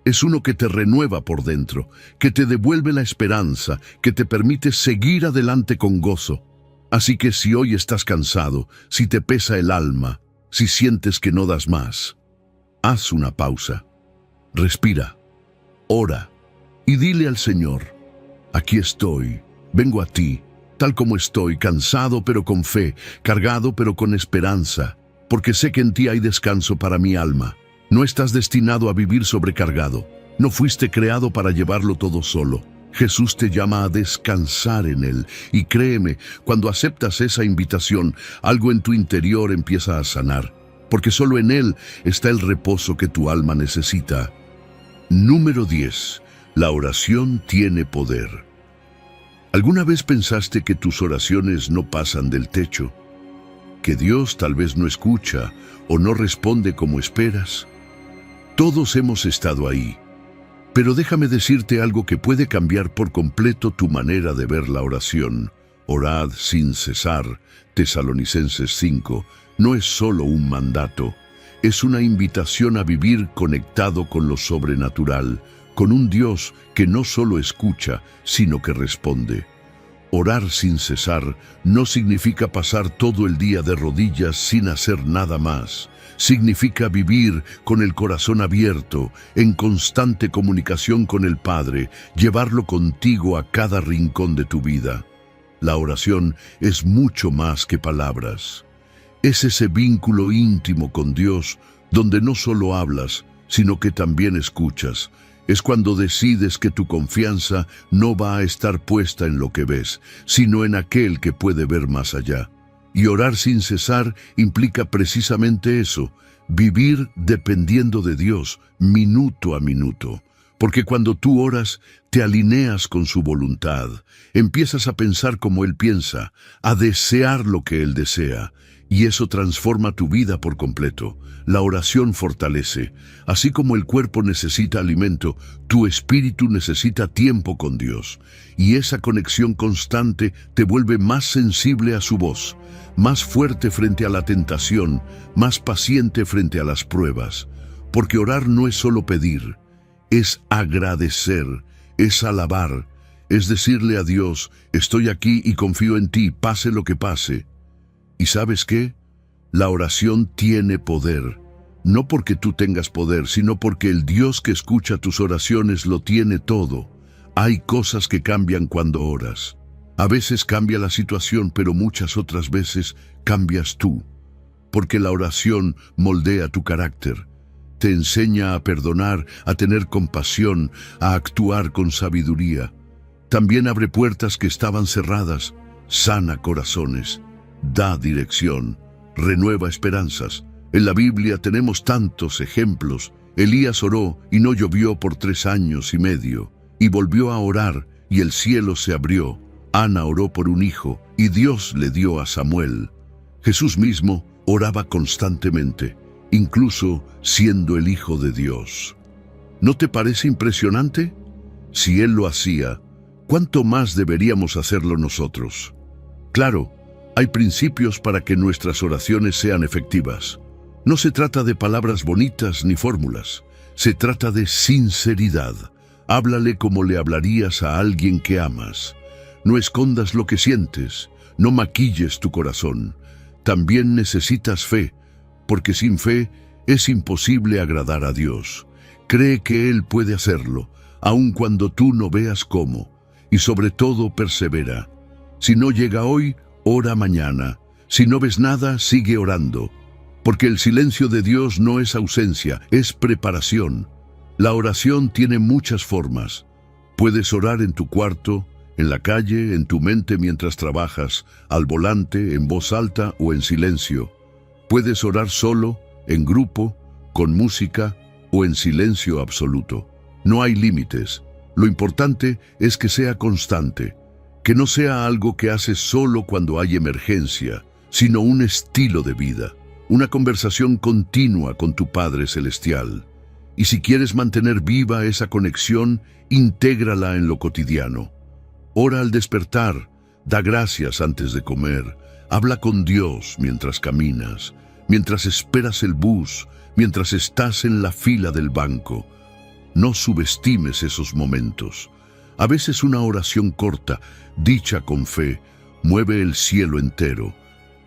es uno que te renueva por dentro, que te devuelve la esperanza, que te permite seguir adelante con gozo. Así que si hoy estás cansado, si te pesa el alma, si sientes que no das más, haz una pausa, respira, ora y dile al Señor: aquí estoy, vengo a ti, tal como estoy, cansado pero con fe, cargado pero con esperanza. Porque sé que en ti hay descanso para mi alma. No estás destinado a vivir sobrecargado. No fuiste creado para llevarlo todo solo. Jesús te llama a descansar en Él. Y créeme, cuando aceptas esa invitación, algo en tu interior empieza a sanar. Porque solo en Él está el reposo que tu alma necesita. Número 10. La oración tiene poder. ¿Alguna vez pensaste que tus oraciones no pasan del techo? ¿Que Dios tal vez no escucha o no responde como esperas? Todos hemos estado ahí. Pero déjame decirte algo que puede cambiar por completo tu manera de ver la oración. Orad sin cesar, Tesalonicenses 5, no es solo un mandato, es una invitación a vivir conectado con lo sobrenatural, con un Dios que no solo escucha, sino que responde. Orar sin cesar no significa pasar todo el día de rodillas sin hacer nada más. Significa vivir con el corazón abierto, en constante comunicación con el Padre, llevarlo contigo a cada rincón de tu vida. La oración es mucho más que palabras. Es ese vínculo íntimo con Dios donde no solo hablas, sino que también escuchas. Es cuando decides que tu confianza no va a estar puesta en lo que ves, sino en aquel que puede ver más allá. Y orar sin cesar implica precisamente eso, vivir dependiendo de Dios, minuto a minuto. Porque cuando tú oras, te alineas con su voluntad, empiezas a pensar como Él piensa, a desear lo que Él desea, y eso transforma tu vida por completo. La oración fortalece. Así como el cuerpo necesita alimento, tu espíritu necesita tiempo con Dios. Y esa conexión constante te vuelve más sensible a su voz, más fuerte frente a la tentación, más paciente frente a las pruebas. Porque orar no es solo pedir, es agradecer, es alabar, es decirle a Dios, estoy aquí y confío en ti, pase lo que pase. ¿Y sabes qué? La oración tiene poder, no porque tú tengas poder, sino porque el Dios que escucha tus oraciones lo tiene todo. Hay cosas que cambian cuando oras. A veces cambia la situación, pero muchas otras veces cambias tú, porque la oración moldea tu carácter. Te enseña a perdonar, a tener compasión, a actuar con sabiduría. También abre puertas que estaban cerradas, sana corazones, da dirección, renueva esperanzas. En la Biblia tenemos tantos ejemplos. Elías oró y no llovió por 3 años y medio, y volvió a orar y el cielo se abrió. Ana oró por un hijo y Dios le dio a Samuel. Jesús mismo oraba constantemente, incluso siendo el Hijo de Dios. ¿No te parece impresionante? Si Él lo hacía, ¿cuánto más deberíamos hacerlo nosotros? Claro, hay principios para que nuestras oraciones sean efectivas. No se trata de palabras bonitas ni fórmulas. Se trata de sinceridad. Háblale como le hablarías a alguien que amas. No escondas lo que sientes. No maquilles tu corazón. También necesitas fe, porque sin fe es imposible agradar a Dios. Cree que Él puede hacerlo, aun cuando tú no veas cómo. Y sobre todo, persevera. Si no llega hoy, ora mañana. Si no ves nada, sigue orando. Porque el silencio de Dios no es ausencia, es preparación. La oración tiene muchas formas. Puedes orar en tu cuarto, en la calle, en tu mente mientras trabajas, al volante, en voz alta o en silencio. Puedes orar solo, en grupo, con música o en silencio absoluto. No hay límites. Lo importante es que sea constante, que no sea algo que haces solo cuando hay emergencia, sino un estilo de vida, una conversación continua con tu Padre Celestial. Y si quieres mantener viva esa conexión, intégrala en lo cotidiano. Ora al despertar, da gracias antes de comer, habla con Dios mientras caminas, mientras esperas el bus, mientras estás en la fila del banco. No subestimes esos momentos. A veces una oración corta, dicha con fe, mueve el cielo entero.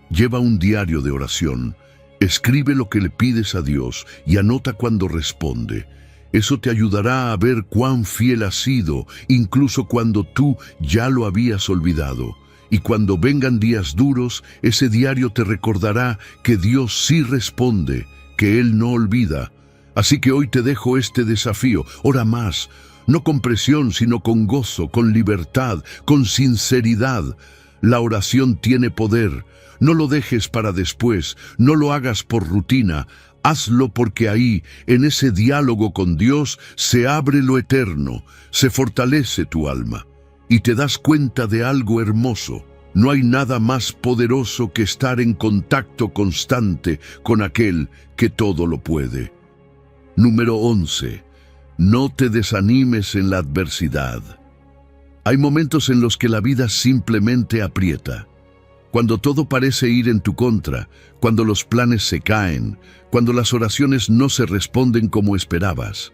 Lleva un diario de oración. Escribe lo que le pides a Dios y anota cuando responde. Eso te ayudará a ver cuán fiel has sido, incluso cuando tú ya lo habías olvidado. Y cuando vengan días duros, ese diario te recordará que Dios sí responde, que Él no olvida. Así que hoy te dejo este desafío. Ora más, no con presión, sino con gozo, con libertad, con sinceridad. La oración tiene poder. No lo dejes para después, no lo hagas por rutina. Hazlo porque ahí, en ese diálogo con Dios, se abre lo eterno, se fortalece tu alma. Y te das cuenta de algo hermoso. No hay nada más poderoso que estar en contacto constante con aquel que todo lo puede. Número 11. No te desanimes en la adversidad. Hay momentos en los que la vida simplemente aprieta. Cuando todo parece ir en tu contra, cuando los planes se caen, cuando las oraciones no se responden como esperabas.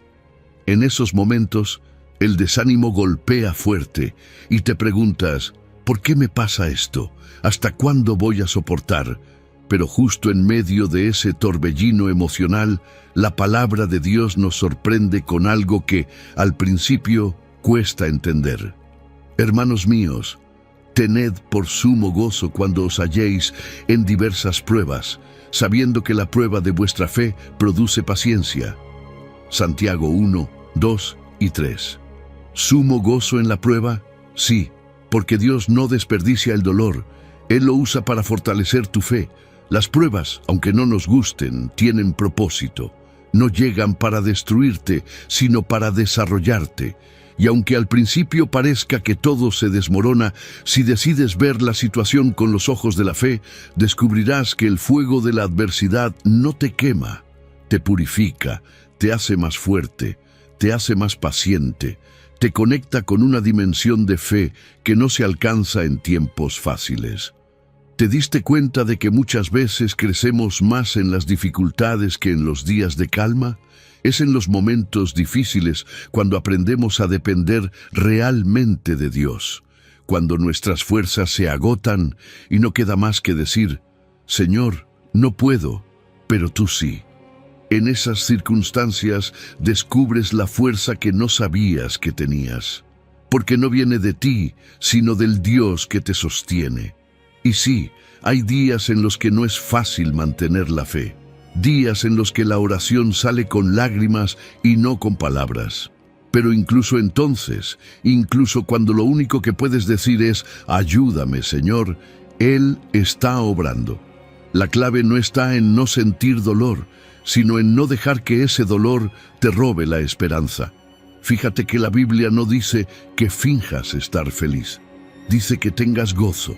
En esos momentos, el desánimo golpea fuerte y te preguntas, ¿por qué me pasa esto? ¿Hasta cuándo voy a soportar? Pero justo en medio de ese torbellino emocional, la palabra de Dios nos sorprende con algo que, al principio, cuesta entender. Hermanos míos, tened por sumo gozo cuando os halléis en diversas pruebas, sabiendo que la prueba de vuestra fe produce paciencia. Santiago 1, 2 y 3. ¿Sumo gozo en la prueba? Sí, porque Dios no desperdicia el dolor. Él lo usa para fortalecer tu fe. Las pruebas, aunque no nos gusten, tienen propósito. No llegan para destruirte, sino para desarrollarte. Y aunque al principio parezca que todo se desmorona, si decides ver la situación con los ojos de la fe, descubrirás que el fuego de la adversidad no te quema, te purifica, te hace más fuerte, te hace más paciente, te conecta con una dimensión de fe que no se alcanza en tiempos fáciles. ¿Te diste cuenta de que muchas veces crecemos más en las dificultades que en los días de calma? Es en los momentos difíciles cuando aprendemos a depender realmente de Dios, cuando nuestras fuerzas se agotan y no queda más que decir, Señor, no puedo, pero tú sí. En esas circunstancias descubres la fuerza que no sabías que tenías, porque no viene de ti, sino del Dios que te sostiene. Y sí, hay días en los que no es fácil mantener la fe. Días en los que la oración sale con lágrimas y no con palabras. Pero incluso entonces, incluso cuando lo único que puedes decir es, ayúdame, Señor, Él está obrando. La clave no está en no sentir dolor, sino en no dejar que ese dolor te robe la esperanza. Fíjate que la Biblia no dice que finjas estar feliz. Dice que tengas gozo.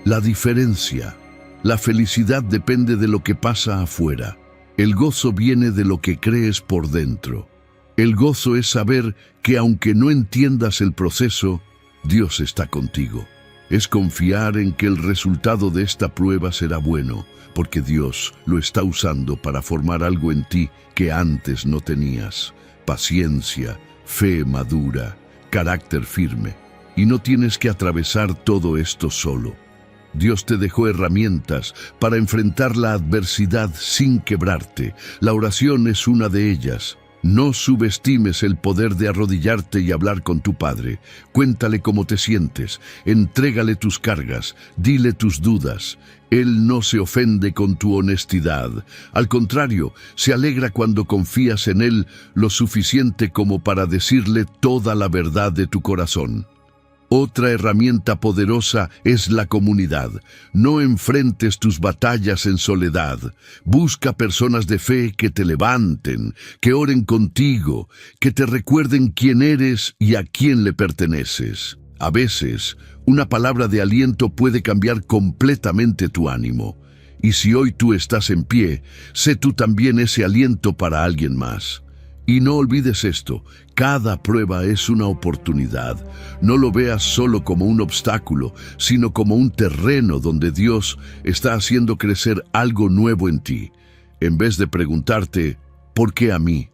La diferencia, la felicidad depende de lo que pasa afuera. El gozo viene de lo que crees por dentro. El gozo es saber que aunque no entiendas el proceso, Dios está contigo. Es confiar en que el resultado de esta prueba será bueno, porque Dios lo está usando para formar algo en ti que antes no tenías. Paciencia, fe madura, carácter firme. Y no tienes que atravesar todo esto solo. Dios te dejó herramientas para enfrentar la adversidad sin quebrarte. La oración es una de ellas. No subestimes el poder de arrodillarte y hablar con tu Padre. Cuéntale cómo te sientes, entrégale tus cargas, dile tus dudas. Él no se ofende con tu honestidad. Al contrario, se alegra cuando confías en Él lo suficiente como para decirle toda la verdad de tu corazón. Otra herramienta poderosa es la comunidad. No enfrentes tus batallas en soledad. Busca personas de fe que te levanten, que oren contigo, que te recuerden quién eres y a quién le perteneces. A veces, una palabra de aliento puede cambiar completamente tu ánimo. Y si hoy tú estás en pie, sé tú también ese aliento para alguien más. Y no olvides esto, cada prueba es una oportunidad. No lo veas solo como un obstáculo, sino como un terreno donde Dios está haciendo crecer algo nuevo en ti. En vez de preguntarte, ¿por qué a mí?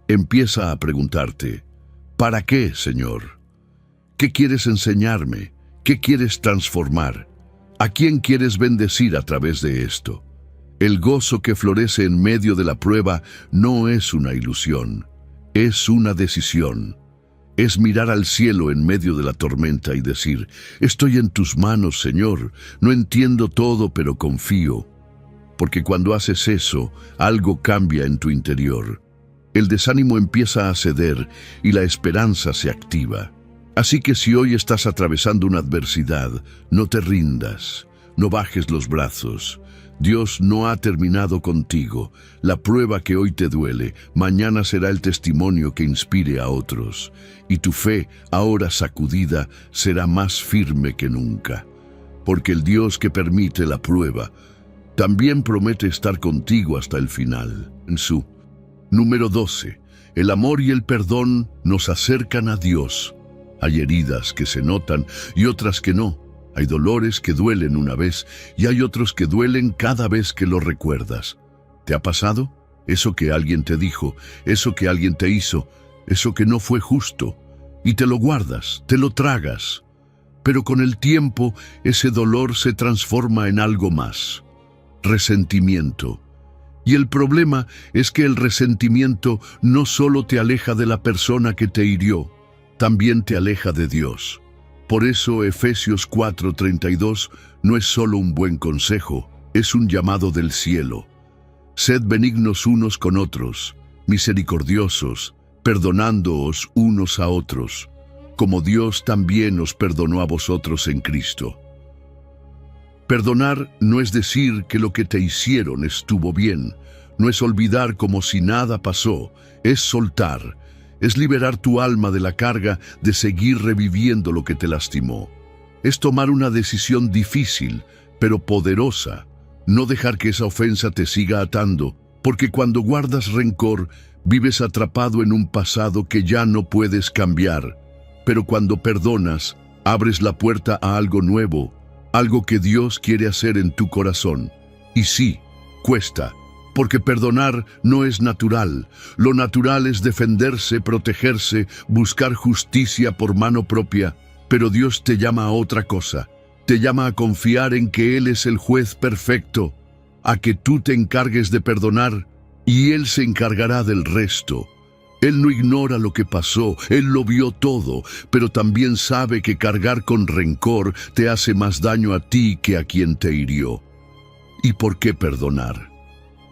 Empieza a preguntarte, ¿para qué, Señor? ¿Qué quieres enseñarme? ¿Qué quieres transformar? ¿A quién quieres bendecir a través de esto? El gozo que florece en medio de la prueba no es una ilusión, es una decisión. Es mirar al cielo en medio de la tormenta y decir, estoy en tus manos, Señor, no entiendo todo, pero confío. Porque cuando haces eso, algo cambia en tu interior. El desánimo empieza a ceder y la esperanza se activa. Así que si hoy estás atravesando una adversidad, no te rindas, no bajes los brazos. Dios no ha terminado contigo. La prueba que hoy te duele, mañana será el testimonio que inspire a otros. Y tu fe, ahora sacudida, será más firme que nunca. Porque el Dios que permite la prueba, también promete estar contigo hasta el final. En su número 12. El amor y el perdón nos acercan a Dios. Hay heridas que se notan y otras que no. Hay dolores que duelen una vez y hay otros que duelen cada vez que lo recuerdas. ¿Te ha pasado? Eso que alguien te dijo, eso que alguien te hizo, eso que no fue justo, y te lo guardas, te lo tragas. Pero con el tiempo ese dolor se transforma en algo más: resentimiento. Y el problema es que el resentimiento no solo te aleja de la persona que te hirió, también te aleja de Dios. Por eso Efesios 4:32 no es solo un buen consejo, es un llamado del cielo. Sed benignos unos con otros, misericordiosos, perdonándoos unos a otros, como Dios también os perdonó a vosotros en Cristo. Perdonar no es decir que lo que te hicieron estuvo bien, no es olvidar como si nada pasó, es soltar, es liberar tu alma de la carga de seguir reviviendo lo que te lastimó. Es tomar una decisión difícil, pero poderosa, no dejar que esa ofensa te siga atando, porque cuando guardas rencor, vives atrapado en un pasado que ya no puedes cambiar. Pero cuando perdonas, abres la puerta a algo nuevo, algo que Dios quiere hacer en tu corazón. Y sí, cuesta, porque perdonar no es natural. Lo natural es defenderse, protegerse, buscar justicia por mano propia. Pero Dios te llama a otra cosa. Te llama a confiar en que Él es el juez perfecto, a que tú te encargues de perdonar y Él se encargará del resto. Él no ignora lo que pasó, Él lo vio todo, pero también sabe que cargar con rencor te hace más daño a ti que a quien te hirió. ¿Y por qué perdonar?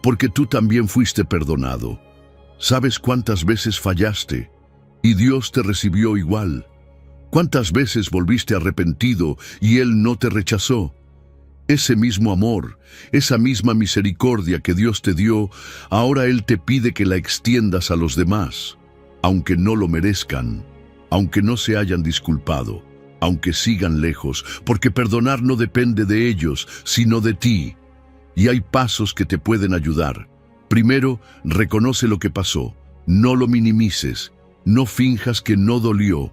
Porque tú también fuiste perdonado. ¿Sabes cuántas veces fallaste? Y Dios te recibió igual. ¿Cuántas veces volviste arrepentido y Él no te rechazó? Ese mismo amor, esa misma misericordia que Dios te dio, ahora Él te pide que la extiendas a los demás, aunque no lo merezcan, aunque no se hayan disculpado, aunque sigan lejos, porque perdonar no depende de ellos, sino de ti. Y hay pasos que te pueden ayudar. Primero, reconoce lo que pasó, no lo minimices, no finjas que no dolió.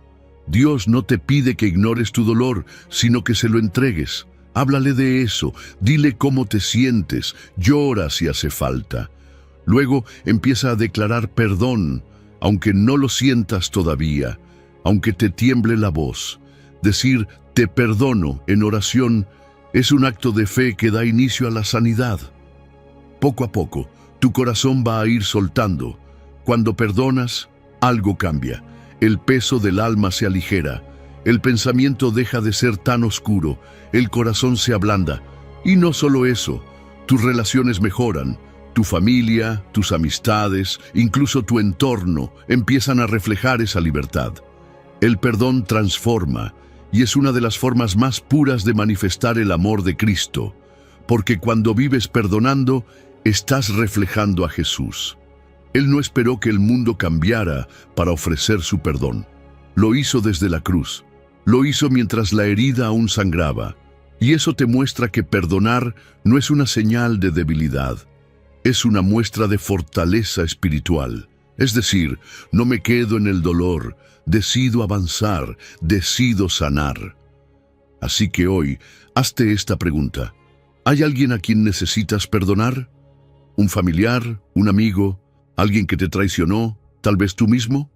Dios no te pide que ignores tu dolor, sino que se lo entregues. Háblale de eso, dile cómo te sientes, llora si hace falta. Luego empieza a declarar perdón, aunque no lo sientas todavía, aunque te tiemble la voz. Decir te perdono en oración es un acto de fe que da inicio a la sanidad. Poco a poco, tu corazón va a ir soltando. Cuando perdonas, algo cambia. El peso del alma se aligera, el pensamiento deja de ser tan oscuro, el corazón se ablanda. Y no solo eso, tus relaciones mejoran, tu familia, tus amistades, incluso tu entorno empiezan a reflejar esa libertad. El perdón transforma, y es una de las formas más puras de manifestar el amor de Cristo, porque cuando vives perdonando, estás reflejando a Jesús. Él no esperó que el mundo cambiara para ofrecer su perdón. Lo hizo desde la cruz. Lo hizo mientras la herida aún sangraba. Y eso te muestra que perdonar no es una señal de debilidad. Es una muestra de fortaleza espiritual. Es decir, no me quedo en el dolor, decido avanzar, decido sanar. Así que hoy, hazte esta pregunta. ¿Hay alguien a quien necesitas perdonar? ¿Un familiar? ¿Un amigo? ¿Alguien que te traicionó? ¿Tal vez tú mismo?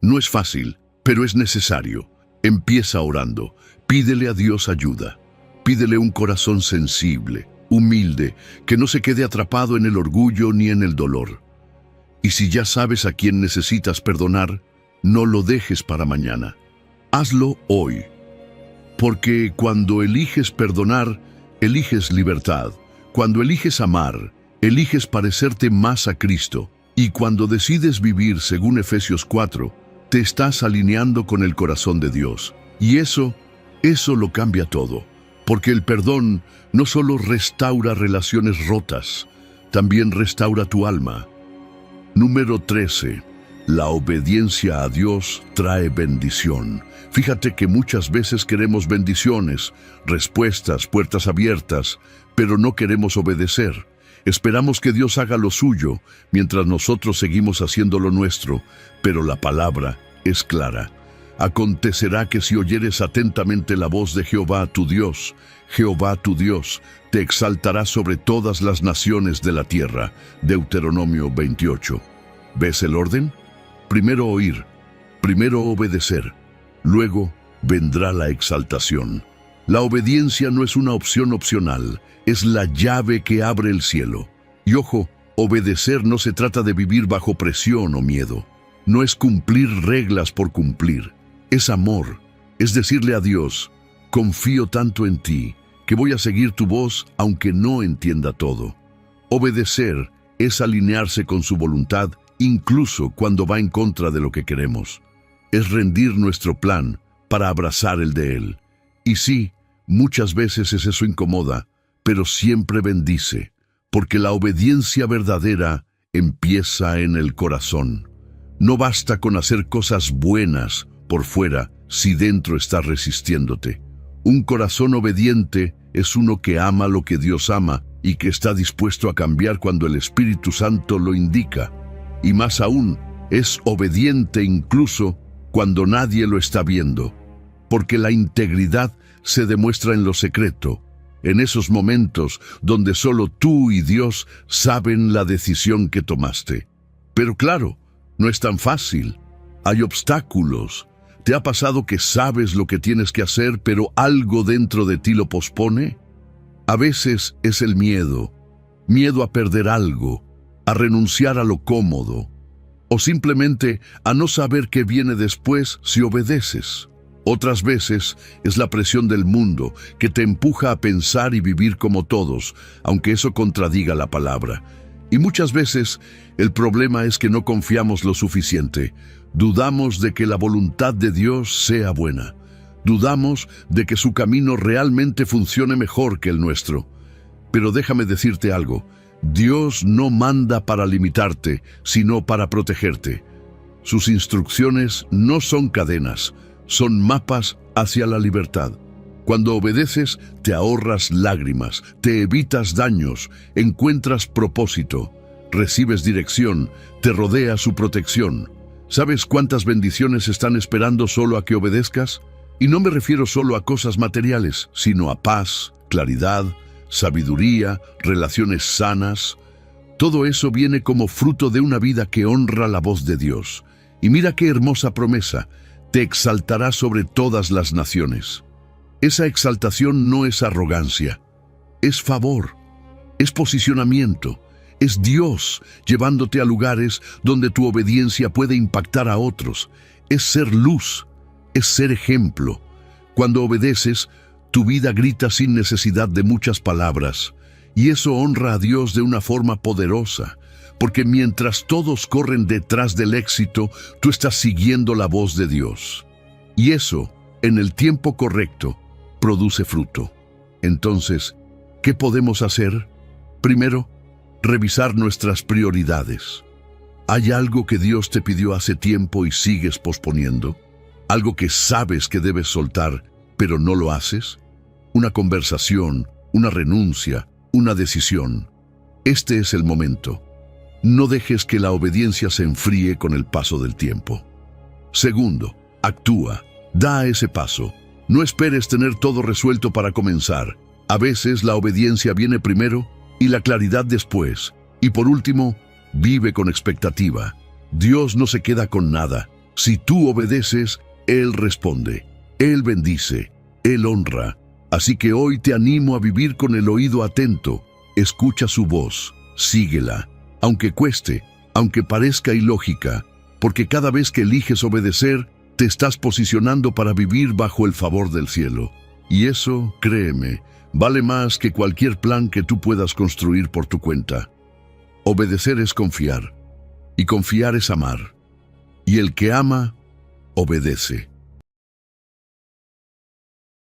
No es fácil, pero es necesario. Empieza orando. Pídele a Dios ayuda. Pídele un corazón sensible, humilde, que no se quede atrapado en el orgullo ni en el dolor. Y si ya sabes a quién necesitas perdonar, no lo dejes para mañana. Hazlo hoy. Porque cuando eliges perdonar, eliges libertad. Cuando eliges amar, eliges parecerte más a Cristo. Y cuando decides vivir según Efesios 4, te estás alineando con el corazón de Dios. Y eso lo cambia todo. Porque el perdón no solo restaura relaciones rotas, también restaura tu alma. Número 13. La obediencia a Dios trae bendición. Fíjate que muchas veces queremos bendiciones, respuestas, puertas abiertas, pero no queremos obedecer. Esperamos que Dios haga lo suyo mientras nosotros seguimos haciendo lo nuestro, pero la palabra es clara. Acontecerá que si oyeres atentamente la voz de Jehová tu Dios, te exaltará sobre todas las naciones de la tierra. Deuteronomio 28. ¿Ves el orden? Primero oír, primero obedecer, luego vendrá la exaltación. La obediencia no es una opción opcional, es la llave que abre el cielo. Y ojo, obedecer no se trata de vivir bajo presión o miedo. No es cumplir reglas por cumplir. Es amor, es decirle a Dios, confío tanto en ti, que voy a seguir tu voz aunque no entienda todo. Obedecer es alinearse con su voluntad, incluso cuando va en contra de lo que queremos. Es rendir nuestro plan para abrazar el de Él. Y sí, muchas veces eso incomoda, pero siempre bendice, porque la obediencia verdadera empieza en el corazón. No basta con hacer cosas buenas por fuera si dentro estás resistiéndote. Un corazón obediente es uno que ama lo que Dios ama y que está dispuesto a cambiar cuando el Espíritu Santo lo indica. Y más aún, es obediente incluso cuando nadie lo está viendo, porque la integridad se demuestra en lo secreto, en esos momentos donde solo tú y Dios saben la decisión que tomaste. Pero claro, no es tan fácil. Hay obstáculos. ¿Te ha pasado que sabes lo que tienes que hacer, pero algo dentro de ti lo pospone? A veces es el miedo a perder algo, a renunciar a lo cómodo, o simplemente a no saber qué viene después si obedeces. Otras veces es la presión del mundo que te empuja a pensar y vivir como todos, aunque eso contradiga la palabra. Y muchas veces el problema es que no confiamos lo suficiente. Dudamos de que la voluntad de Dios sea buena. Dudamos de que su camino realmente funcione mejor que el nuestro. Pero déjame decirte algo. Dios no manda para limitarte, sino para protegerte. Sus instrucciones no son cadenas, son mapas hacia la libertad. Cuando obedeces, te ahorras lágrimas, te evitas daños, encuentras propósito, recibes dirección, te rodea su protección. ¿Sabes cuántas bendiciones están esperando solo a que obedezcas? Y no me refiero solo a cosas materiales, sino a paz, claridad, sabiduría, relaciones sanas. Todo eso viene como fruto de una vida que honra la voz de Dios. Y mira qué hermosa promesa, te exaltará sobre todas las naciones. Esa exaltación no es arrogancia, es favor, es posicionamiento, es Dios llevándote a lugares donde tu obediencia puede impactar a otros, es ser luz, es ser ejemplo. Cuando obedeces, tu vida grita sin necesidad de muchas palabras, y eso honra a Dios de una forma poderosa, porque mientras todos corren detrás del éxito, tú estás siguiendo la voz de Dios. Y eso, en el tiempo correcto, produce fruto. Entonces, ¿qué podemos hacer? Primero, revisar nuestras prioridades. ¿Hay algo que Dios te pidió hace tiempo y sigues posponiendo? ¿Algo que sabes que debes soltar, pero no lo haces? Una conversación, una renuncia, una decisión. Este es el momento. No dejes que la obediencia se enfríe con el paso del tiempo. Segundo, actúa. Da ese paso. No esperes tener todo resuelto para comenzar. A veces la obediencia viene primero y la claridad después. Y por último, vive con expectativa. Dios no se queda con nada. Si tú obedeces, Él responde. Él bendice. Él honra. Así que hoy te animo a vivir con el oído atento. Escucha su voz. Síguela. Aunque cueste, aunque parezca ilógica, porque cada vez que eliges obedecer, te estás posicionando para vivir bajo el favor del cielo. Y eso, créeme, vale más que cualquier plan que tú puedas construir por tu cuenta. Obedecer es confiar, y confiar es amar. Y el que ama, obedece.